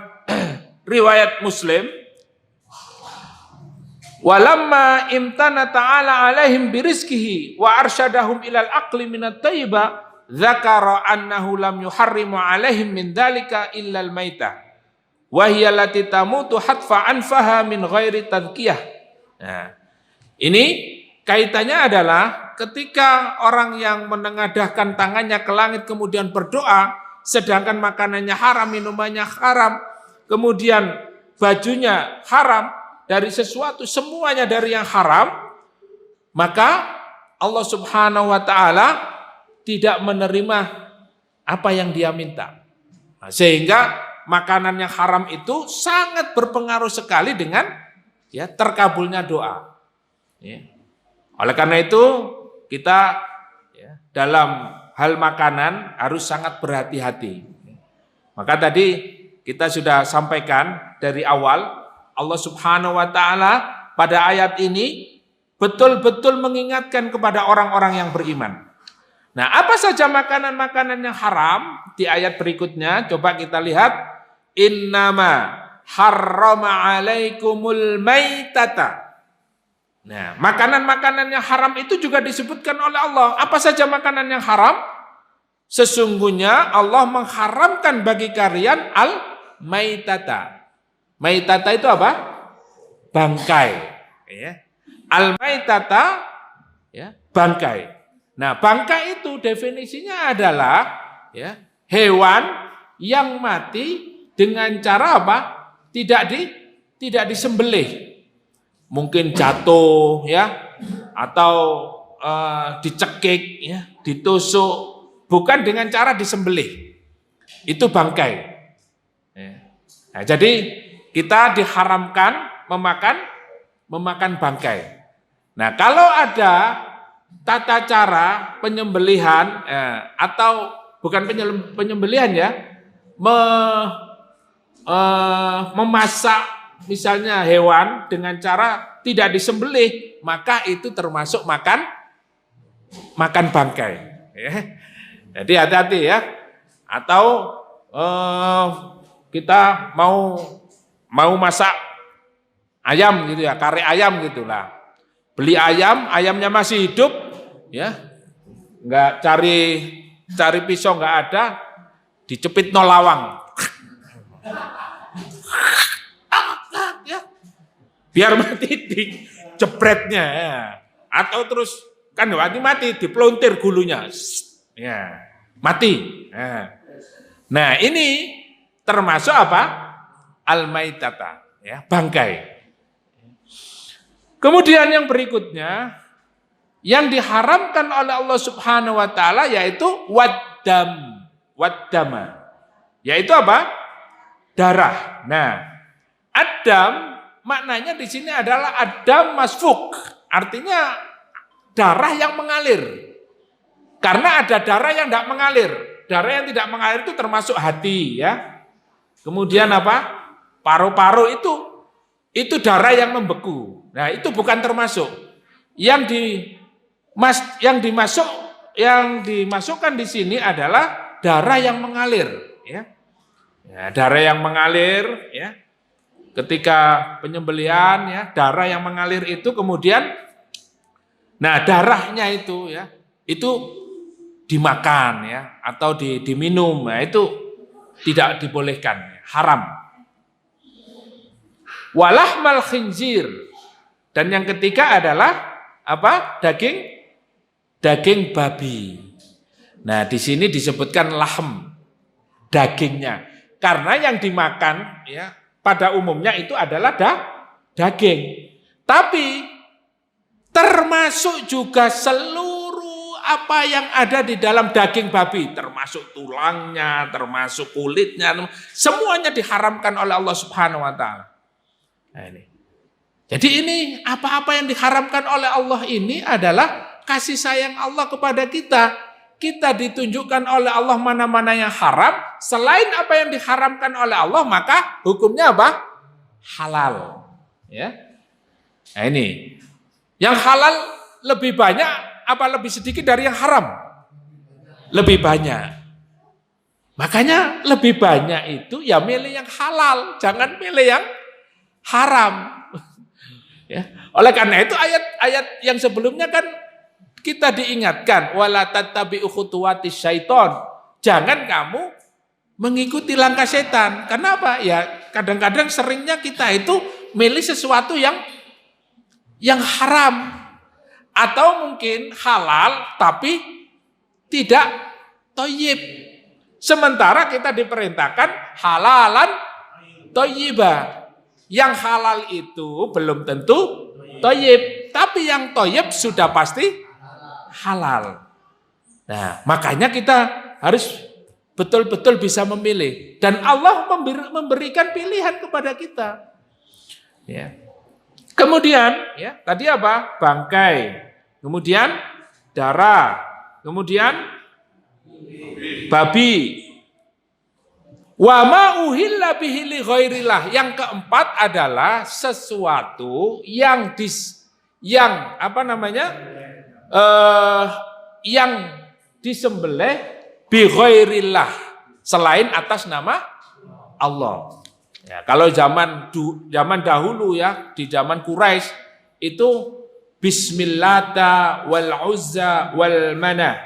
riwayat Muslim, walamma imtana ta'ala alaihim birizkihi wa arsyadahum ilal aqli minat thayyiba dzakara annahu lam yuharrimu alaihim min dzalika illa al-maitah wa hiya allati tamutu hatfa anfaha min ghairi tadhkiyah. Nah, ini kaitannya adalah ketika orang yang menengadahkan tangannya ke langit kemudian berdoa, sedangkan makanannya haram, minumannya haram, kemudian bajunya haram, dari sesuatu semuanya dari yang haram, maka Allah Subhanahu wa taala tidak menerima apa yang dia minta. Nah, sehingga makanan yang haram itu sangat berpengaruh sekali dengan ya terkabulnya doa. Ya. Oleh karena itu kita ya, dalam hal makanan harus sangat berhati-hati. Maka tadi kita sudah sampaikan dari awal, Allah Subhanahu wa taala pada ayat ini betul-betul mengingatkan kepada orang-orang yang beriman. Nah, apa saja makanan-makanan yang haram di ayat berikutnya? Coba kita lihat. Innama harrama alaikumul maitata. Nah, makanan-makanan yang haram itu juga disebutkan oleh Allah. Apa saja makanan yang haram? Sesungguhnya Allah mengharamkan bagi kalian al-maitata. Maitata itu apa? Bangkai. Ya. Al-maitata, ya, bangkai. Nah, bangkai itu definisinya adalah ya, hewan yang mati dengan cara apa? Tidak disembelih. Mungkin jatuh, ya, atau dicekik, ya, ditusuk, bukan dengan cara disembelih. Itu bangkai. Ya. Nah, jadi kita diharamkan memakan bangkai. Nah, kalau ada tata cara penyembelihan atau bukan penyembelihan ya, memasak misalnya hewan dengan cara tidak disembelih, maka itu termasuk makan bangkai. Ya. Jadi hati-hati ya. Atau kita mau masak ayam gitu ya, kare ayam gitulah. Beli ayam, ayamnya masih hidup, ya, nggak cari pisau nggak ada, dicepit lawang. Biar mati dijebretnya, ya. Atau terus kan mati dipelontir gulunya, ya, mati. Nah ini termasuk apa? Al-maitata, ya, bangkai. Kemudian yang berikutnya yang diharamkan oleh Allah Subhanahu wa taala yaitu waddama. Yaitu apa? Darah. Nah, adam maknanya di sini adalah adam masfuk, artinya darah yang mengalir. Karena ada darah yang tidak mengalir. Darah yang tidak mengalir itu termasuk hati, ya. Kemudian apa? Paru-paru itu darah yang membeku. Nah, itu bukan termasuk. Yang dimasukkan di sini adalah darah yang mengalir, ya. Ya, darah yang mengalir, ya. Ketika penyembelihan, ya, darah yang mengalir itu kemudian Nah, darahnya itu ya, itu dimakan ya atau diminum. Nah, itu tidak dibolehkan, haram. Walahmal khinzir. Dan yang ketiga adalah apa? Daging babi. Nah, di sini disebutkan lahm, dagingnya. Karena yang dimakan ya pada umumnya itu adalah daging. Tapi termasuk juga seluruh apa yang ada di dalam daging babi, termasuk tulangnya, termasuk kulitnya, semuanya diharamkan oleh Allah Subhanahu wa taala. Nah, ini. Jadi ini apa-apa yang diharamkan oleh Allah ini adalah kasih sayang Allah kepada kita. Kita ditunjukkan oleh Allah mana-mana yang haram. Selain apa yang diharamkan oleh Allah, maka hukumnya apa? Halal. Ya. Nah ini. Yang halal lebih banyak apa lebih sedikit dari yang haram? Lebih banyak. Makanya lebih banyak itu ya milih yang halal. Jangan milih yang haram. Ya. Oleh karena itu ayat-ayat yang sebelumnya kan kita diingatkan wala tattabi'u khutuwatis syaiton. Jangan kamu mengikuti langkah setan. Kenapa? Ya kadang-kadang seringnya kita itu milih sesuatu yang haram atau mungkin halal tapi tidak thayyib. Sementara kita diperintahkan halalan thayyibah. Yang halal itu belum tentu thayyib, tapi yang thayyib sudah pasti halal. Nah, makanya kita harus betul-betul bisa memilih dan Allah memberikan pilihan kepada kita. Ya. Kemudian, ya, tadi apa? Bangkai. Kemudian darah. Kemudian babi. Wa ma uhilla bihi li ghairillah. Yang keempat adalah sesuatu yang yang disembelih bi ghairillah, selain atas nama Allah. Ya, kalau zaman dahulu ya, di zaman Quraisy itu Bismillata wal Uzza wal Manah.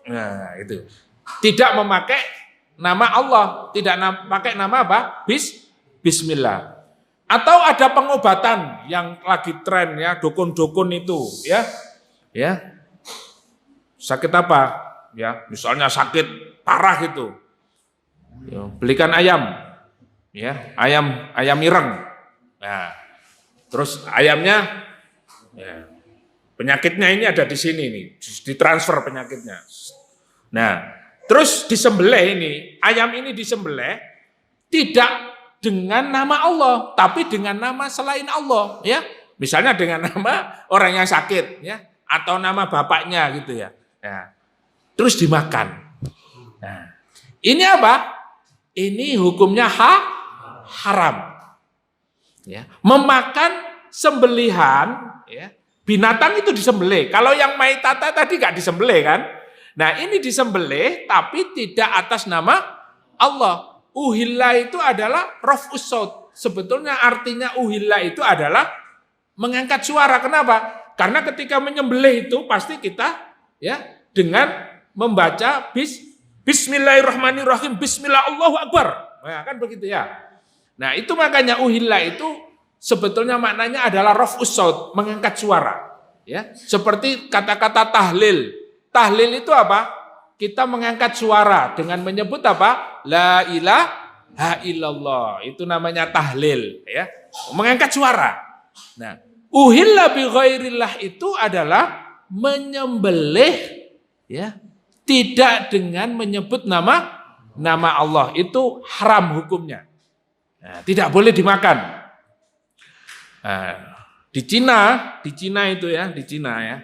Nah, itu. Tidak memakai nama Allah, tidak pakai nama apa? Bismillah. Atau ada pengobatan yang lagi tren ya, dukun-dukun itu ya. Ya. Sakit apa? Ya, misalnya sakit parah gitu. Ya, belikan ayam. Ya, ayam ireng. Nah, terus ayamnya ya, penyakitnya ini ada di sini nih, ditransfer penyakitnya. Nah, terus disembelih ini, ayam ini disembelih tidak dengan nama Allah, tapi dengan nama selain Allah, ya. Misalnya dengan nama orang yang sakit, ya, atau nama bapaknya gitu ya. Nah, terus dimakan. Nah, ini apa? Ini hukumnya haram. Ya, memakan sembelihan, ya, binatang itu disembelih. Kalau yang maitata tadi nggak disembelih kan? Nah ini disembelih tapi tidak atas nama Allah. Uhilla itu adalah raf'us shaut. Sebetulnya artinya uhilla itu adalah mengangkat suara. Kenapa? Karena ketika menyembelih itu pasti kita ya dengan membaca Bismillahirrahmanirrahim, Bismillah Allahu Akbar. Nah, kan begitu ya. Nah itu makanya uhilla itu sebetulnya maknanya adalah raf'us shaut, mengangkat suara. Ya, seperti kata-kata tahlil. Tahlil itu apa? Kita mengangkat suara dengan menyebut apa? La ilaha illallah. Itu namanya tahlil, ya. Mengangkat suara. Nah, uhilla bi ghairillah itu adalah menyembelih ya, tidak dengan menyebut nama Allah. Itu haram hukumnya. Nah, tidak boleh dimakan. Nah, di Cina itu ya, di Cina ya.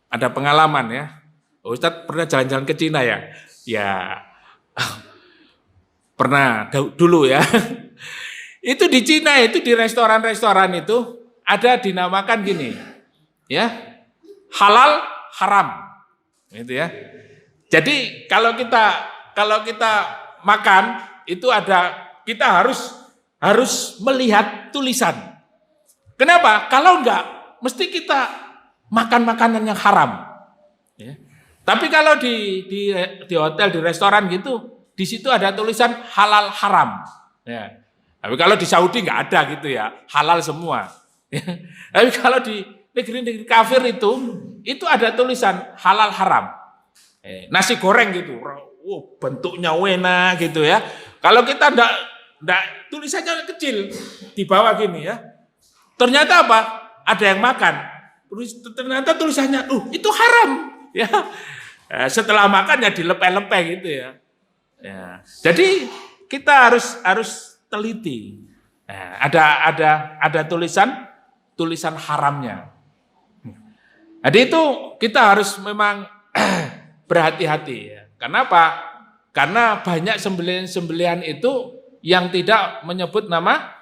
Ada pengalaman ya. Ustadz pernah jalan-jalan ke Cina ya? Ya, pernah dulu ya. Itu di Cina itu di restoran-restoran itu ada dinamakan gini, ya, halal haram, gitu ya. Jadi kalau kita makan itu kita harus melihat tulisan. Kenapa? Kalau enggak mesti kita makan makanan yang haram. Ya. Tapi kalau di hotel, di restoran gitu, di situ ada tulisan halal haram. Ya. Tapi kalau di Saudi nggak ada gitu ya, halal semua. Ya. Tapi kalau di negeri-negeri kafir itu ada tulisan halal haram. Nasi goreng gitu, bentuknya wena gitu ya. Kalau kita ndak tulisannya kecil di bawah gini ya. Ternyata apa? Ada yang makan. Ternyata tulisannya, itu haram. Ya. Setelah makan ya dilepe-lepe gitu ya. Ya. Jadi kita harus teliti. Ada tulisan haramnya. Jadi itu kita harus memang berhati-hati ya. Kenapa? Karena banyak sembelihan itu yang tidak menyebut nama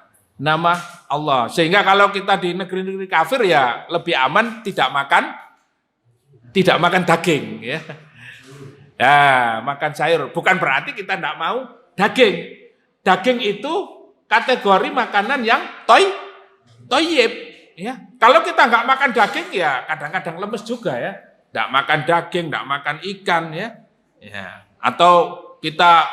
Allah. Sehingga kalau kita di negeri-negeri kafir ya lebih aman tidak makan daging ya. Ya, makan sayur. Bukan berarti kita tidak mau daging. Daging itu kategori makanan yang toyib ya. Kalau kita nggak makan daging ya kadang-kadang lemes juga ya. Nggak makan daging, nggak makan ikan ya. Ya. Atau kita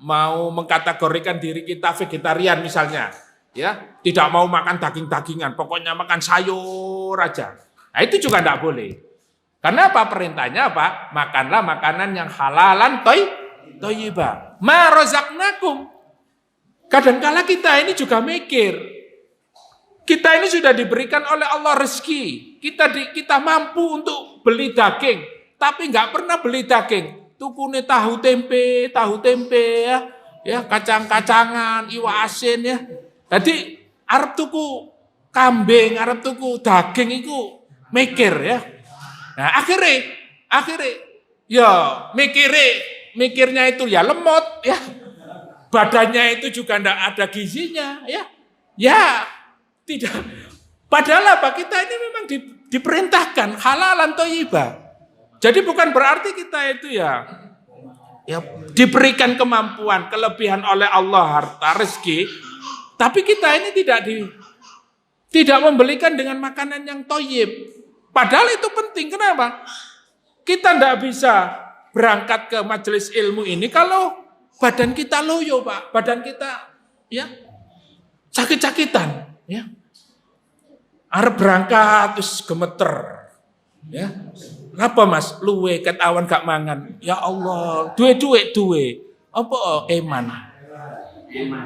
mau mengkategorikan diri kita vegetarian misalnya, ya, tidak mau makan daging-dagingan, pokoknya makan sayur aja. Nah, itu juga tidak boleh. Karena apa? Perintahnya apa? Makanlah makanan yang halalan thayyibah. Ma razaqnakum. Kadang-kala kita ini juga mikir. Kita ini sudah diberikan oleh Allah rezeki. Kita mampu untuk beli daging, tapi nggak pernah beli daging. Tukune tahu tempe ya, kacang-kacangan, iwak asin ya. Jadi arep tuku kambing, arep tuku daging itu mikir ya. Nah, akhirnya ya mikirnya itu ya lemot ya. Badannya itu juga ndak ada gizinya ya. Ya, tidak. Padahal apa? Kita ini memang diperintahkan halalan thayyibah. Jadi bukan berarti kita itu ya diberikan kemampuan, kelebihan oleh Allah harta rezeki, tapi kita ini tidak membelikan dengan makanan yang thayyib. Padahal itu penting. Kenapa? Kita tidak bisa berangkat ke majelis ilmu ini kalau badan kita loyo, Pak. Badan kita ya sakit-sakitan, ya. Arep berangkat terus gemeter. Ya. Apa Mas? Luwe ket awan gak mangan. Ya Allah, duwe. Apa eman?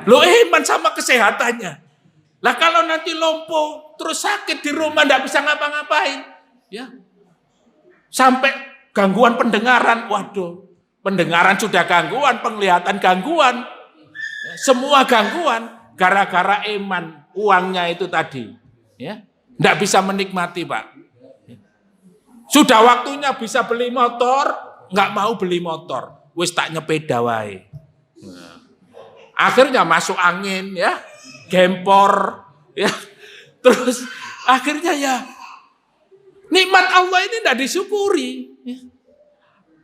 Lo eman sama kesehatannya. Lah kalau nanti lumpuh terus sakit di rumah ndak bisa ngapa-ngapain, ya. Sampai gangguan pendengaran, waduh. Pendengaran sudah gangguan, penglihatan gangguan. Semua gangguan gara-gara eman, uangnya itu tadi, ya. Ndak bisa menikmati, Pak. Sudah waktunya bisa beli motor, nggak mau beli motor. Wis tak nyepeda wae. Akhirnya masuk angin ya, gempor ya. Terus akhirnya ya nikmat Allah ini tidak disyukuri.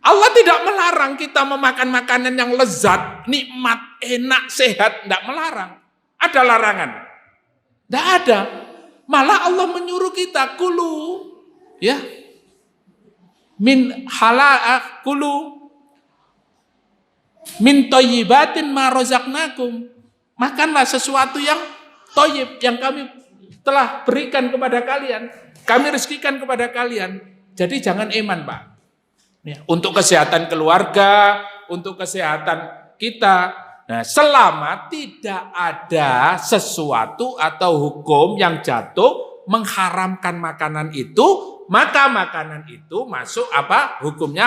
Allah tidak melarang kita memakan makanan yang lezat, nikmat, enak, sehat, tidak melarang. Ada larangan? Tidak ada. Malah Allah menyuruh kita kulu ya. Min halal kulu min thayyibatin ma razaqnakum. Makanlah sesuatu yang thayyib yang kami telah berikan kepada kalian, kami rezekikan kepada kalian. Jadi jangan eman, Pak. Ya, untuk kesehatan keluarga, untuk kesehatan kita. Nah, selama tidak ada sesuatu atau hukum yang jatuh mengharamkan makanan itu, maka makanan itu masuk apa? Hukumnya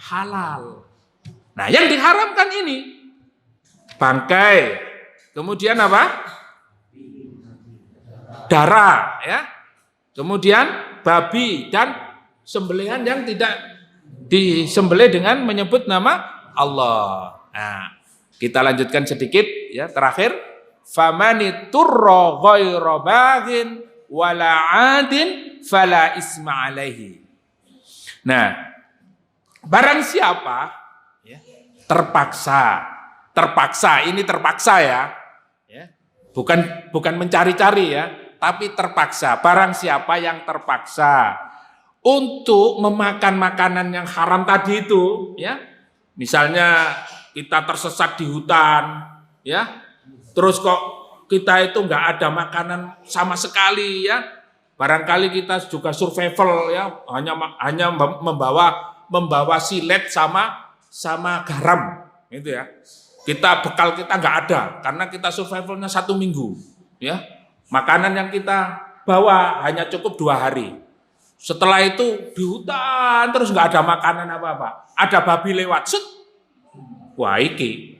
halal. Nah, yang diharamkan ini bangkai, kemudian apa? Darah, ya. Kemudian babi dan sembelihan yang tidak disembelih dengan menyebut nama Allah. Nah, kita lanjutkan sedikit ya, terakhir. Famani turra ghairu baghin wala 'adin fala isma alaihi. Nah, barang siapa ya, terpaksa ini terpaksa ya, bukan mencari-cari ya, tapi terpaksa. Barang siapa yang terpaksa untuk memakan makanan yang haram tadi itu, ya, misalnya kita tersesat di hutan, ya, terus kok kita itu nggak ada makanan sama sekali, ya, barangkali kita juga survival, ya, hanya membawa silet sama garam, gitu ya. Bekal kita nggak ada karena kita survivalnya 1 minggu, ya. Makanan yang kita bawa hanya cukup 2 hari. Setelah itu di hutan terus nggak ada makanan apa-apa. Ada babi lewat, set. Wah iki.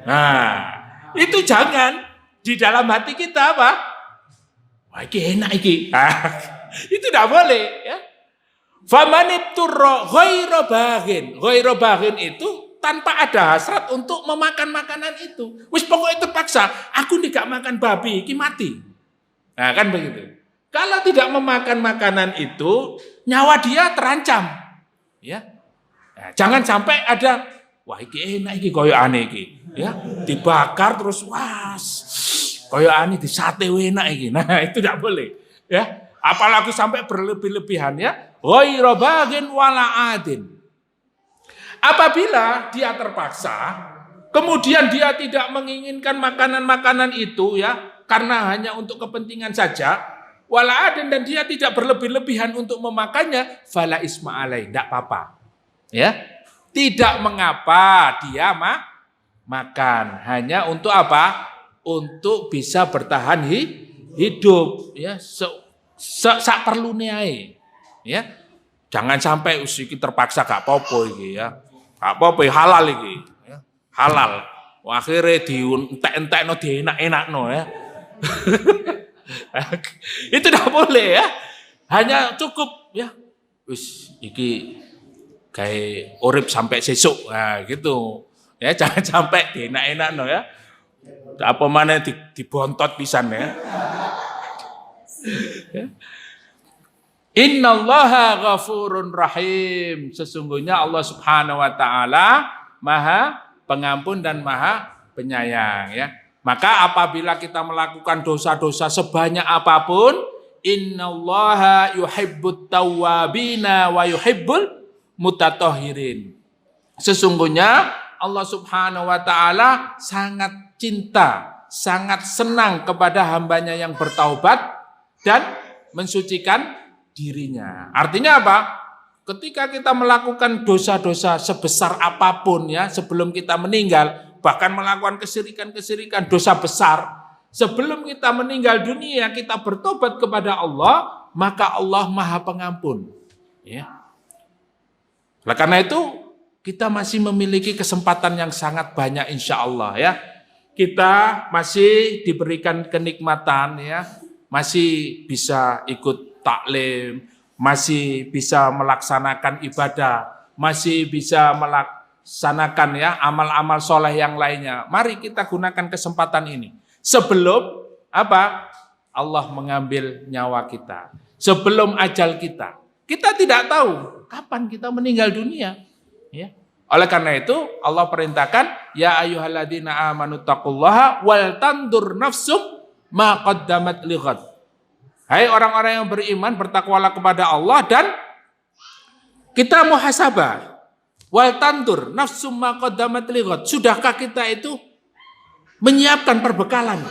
Nah, itu jangan di dalam hati kita apa? Wah iki enak iki. Itu tidak boleh, ya. Famanibturra ghairu baghin. Ghairu baghin itu tanpa ada hasrat untuk memakan makanan itu. Wis pokoknya terpaksa, aku tidak makan babi, iki mati. Nah, kan begitu. Kalau tidak memakan makanan itu, nyawa dia terancam. Ya. Nah, jangan sampai ada, wah iki enak iki koyo aneh iki, ya. Dibakar terus was. Koyo aneh disate enak iki. Nah, itu tidak boleh, ya. Apalagi sampai berlebih-lebihan, ya. Ghairu baghin wala adin. Apabila dia terpaksa, kemudian dia tidak menginginkan makanan-makanan itu, ya, karena hanya untuk kepentingan saja, wala adin, dan dia tidak berlebih-lebihan untuk memakannya, fala isma alai, tidak apa-apa. Ya, tidak mengapa dia makan, hanya untuk apa? Untuk bisa bertahan hidup, ya, sak perlune ae, ya. Jangan sampai iki terpaksa gak apa-apa iki, ya. Gak apa-apa, halal iki, ya. Halal. Akhirnya dientek-entekno dienak-enakno, ya. Itu tidak boleh, ya. Hanya cukup, ya. Wis iki kayak urip sampai sesuk, nah gitu. Ya, jangan sampai dienak-enakno, ya. Apa mana dibontot pisan, ya. Innallaha ghafurun rahim. Sesungguhnya Allah Subhanahu wa taala Maha Pengampun dan Maha Penyayang, ya. Maka apabila kita melakukan dosa-dosa sebanyak apapun, innallaha yuhibbut tawwabina wa yuhibbul mutatahhirin. Sesungguhnya Allah Subhanahu wa taala sangat cinta, sangat senang kepada hambanya yang bertaubat dan mensucikan dirinya. Artinya apa? Ketika kita melakukan dosa-dosa sebesar apapun, ya, sebelum kita meninggal, bahkan melakukan kesirikan-kesirikan, dosa besar, sebelum kita meninggal dunia, kita bertobat kepada Allah, maka Allah Maha Pengampun. Ya. Nah, karena itu kita masih memiliki kesempatan yang sangat banyak, insya Allah, ya. Kita masih diberikan kenikmatan, ya, masih bisa ikut taklim, masih bisa melaksanakan ibadah, masih bisa melaksanakan, ya, amal-amal soleh yang lainnya. Mari kita gunakan kesempatan ini. Sebelum apa? Allah mengambil nyawa kita. Sebelum ajal kita. Kita tidak tahu kapan kita meninggal dunia. Ya. Oleh karena itu Allah perintahkan, ya ayyuhalladzina amanu taqullaha wal tandur nafsum ma qaddamat lighad. Hai orang-orang yang beriman, bertakwalah kepada Allah dan kita muhasabah. Wal tandur nafsum ma qaddamat lighad. Sudahkah kita itu menyiapkan perbekalan?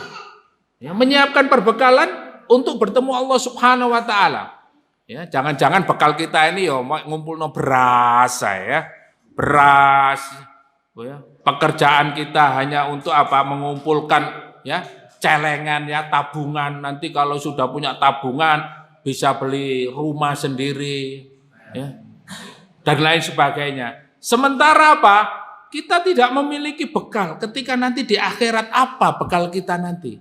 Ya, menyiapkan perbekalan untuk bertemu Allah Subhanahu wa taala. Ya, jangan-jangan bekal kita ini ya ngumpulno beras, ya. Beras, ya. Pekerjaan kita hanya untuk apa? Mengumpulkan, ya, celengan, ya, tabungan. Nanti kalau sudah punya tabungan bisa beli rumah sendiri, ya, dan lain sebagainya. Sementara apa? Kita tidak memiliki bekal ketika nanti di akhirat apa bekal kita nanti.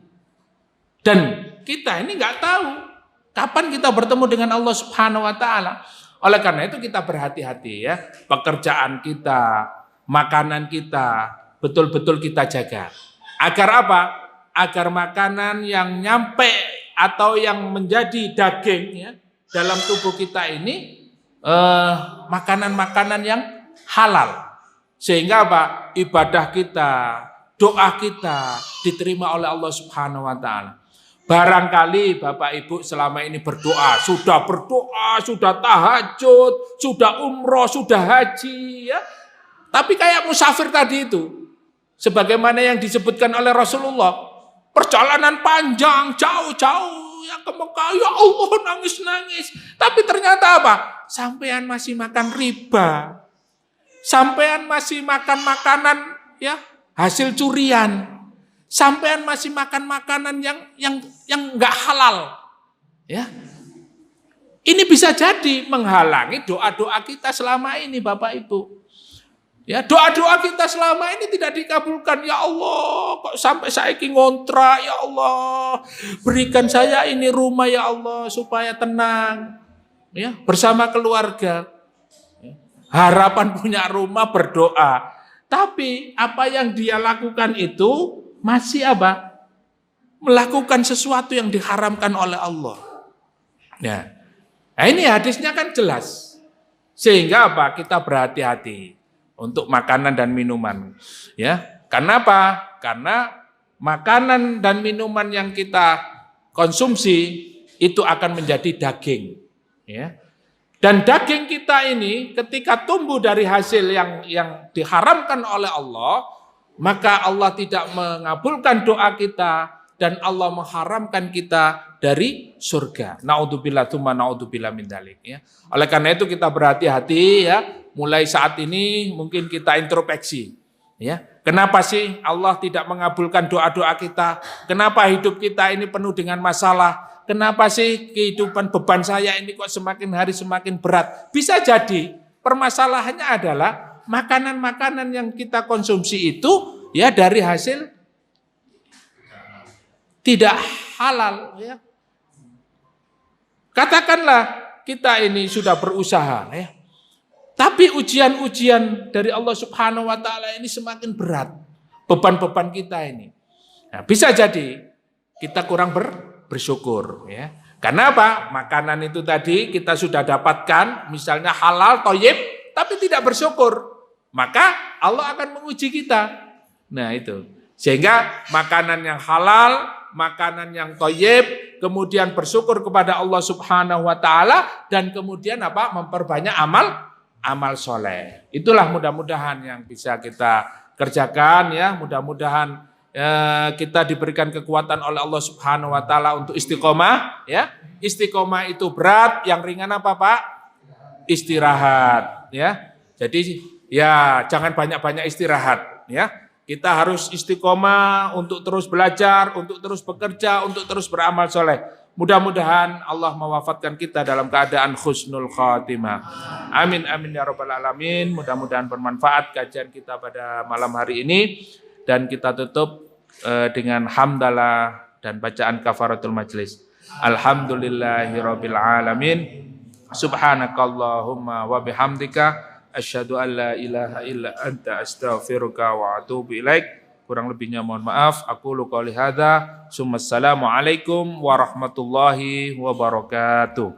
Dan kita ini nggak tahu kapan kita bertemu dengan Allah Subhanahu wa taala. Oleh karena itu kita berhati-hati, ya. Pekerjaan kita, makanan kita, betul-betul kita jaga. Agar apa? Agar makanan yang nyampe atau yang menjadi daging, ya, dalam tubuh kita ini makanan-makanan yang halal. Sehingga apa? Ibadah kita, doa kita diterima oleh Allah Subhanahu wa taala. Barangkali Bapak Ibu selama ini berdoa, sudah tahajud, sudah umroh, sudah haji, ya. Tapi kayak musafir tadi itu, sebagaimana yang disebutkan oleh Rasulullah, perjalanan panjang, jauh-jauh, ya ke Mekah, ya Allah nangis-nangis. Tapi ternyata apa? Sampean masih makan riba. Sampean masih makan makanan ya hasil curian. Sampean masih makan makanan yang enggak halal. Ya. Ini bisa jadi menghalangi doa-doa kita selama ini Bapak Ibu. Ya, doa-doa kita selama ini tidak dikabulkan. Ya Allah, kok sampai saiki ngontrak, ya Allah. Berikan saya ini rumah ya Allah supaya tenang. Ya, bersama keluarga. Harapan punya rumah berdoa. Tapi apa yang dia lakukan itu masih apa? Melakukan sesuatu yang diharamkan oleh Allah. Nah, ini hadisnya kan jelas. Sehingga apa? Kita berhati-hati untuk makanan dan minuman. Ya, kenapa? Karena makanan dan minuman yang kita konsumsi itu akan menjadi daging. Ya. Dan daging kita ini ketika tumbuh dari hasil yang diharamkan oleh Allah, maka Allah tidak mengabulkan doa kita dan Allah mengharamkan kita dari surga. Naudzubillah tsumma naudzubillah min dzalik ya. Oleh karena itu kita berhati-hati ya, mulai saat ini mungkin kita introspeksi ya. Kenapa sih Allah tidak mengabulkan doa-doa kita? Kenapa hidup kita ini penuh dengan masalah? Kenapa sih kehidupan beban saya ini kok semakin hari semakin berat? Bisa jadi permasalahannya adalah makanan-makanan yang kita konsumsi itu ya dari hasil tidak halal ya. Katakanlah kita ini sudah berusaha ya. Tapi ujian-ujian dari Allah Subhanahu wa taala ini semakin berat. Beban-beban kita ini. Nah, bisa jadi kita kurang bersyukur ya. Karena apa? Makanan itu tadi kita sudah dapatkan misalnya halal, thayyib, tapi tidak bersyukur. Maka Allah akan menguji kita. Nah, itu. Sehingga makanan yang halal, makanan yang thayyib, kemudian bersyukur kepada Allah Subhanahu wa taala dan kemudian apa? Memperbanyak amal soleh. Itulah mudah-mudahan yang bisa kita kerjakan ya. Mudah-mudahan kita diberikan kekuatan oleh Allah Subhanahu wa taala untuk istiqomah ya. Istiqomah itu berat, yang ringan apa Pak? Istirahat ya. Jadi ya jangan banyak-banyak istirahat ya. Kita harus istiqomah untuk terus belajar, untuk terus bekerja, untuk terus beramal soleh. Mudah-mudahan Allah mewafatkan kita dalam keadaan husnul khatimah. Amin amin ya rabbal alamin. Mudah-mudahan bermanfaat kajian kita pada malam hari ini. Dan kita tutup dengan hamdalah dan bacaan kafaratul majlis. Alhamdulillahirabbil alamin. Subhanakallahumma wa bihamdika asyhadu an la ilaha illa anta astaghfiruka wa atubu ilaik. Kurang lebihnya mohon maaf. Aqulu qouli hadza. Assalamualaikum warahmatullahi wabarakatuh.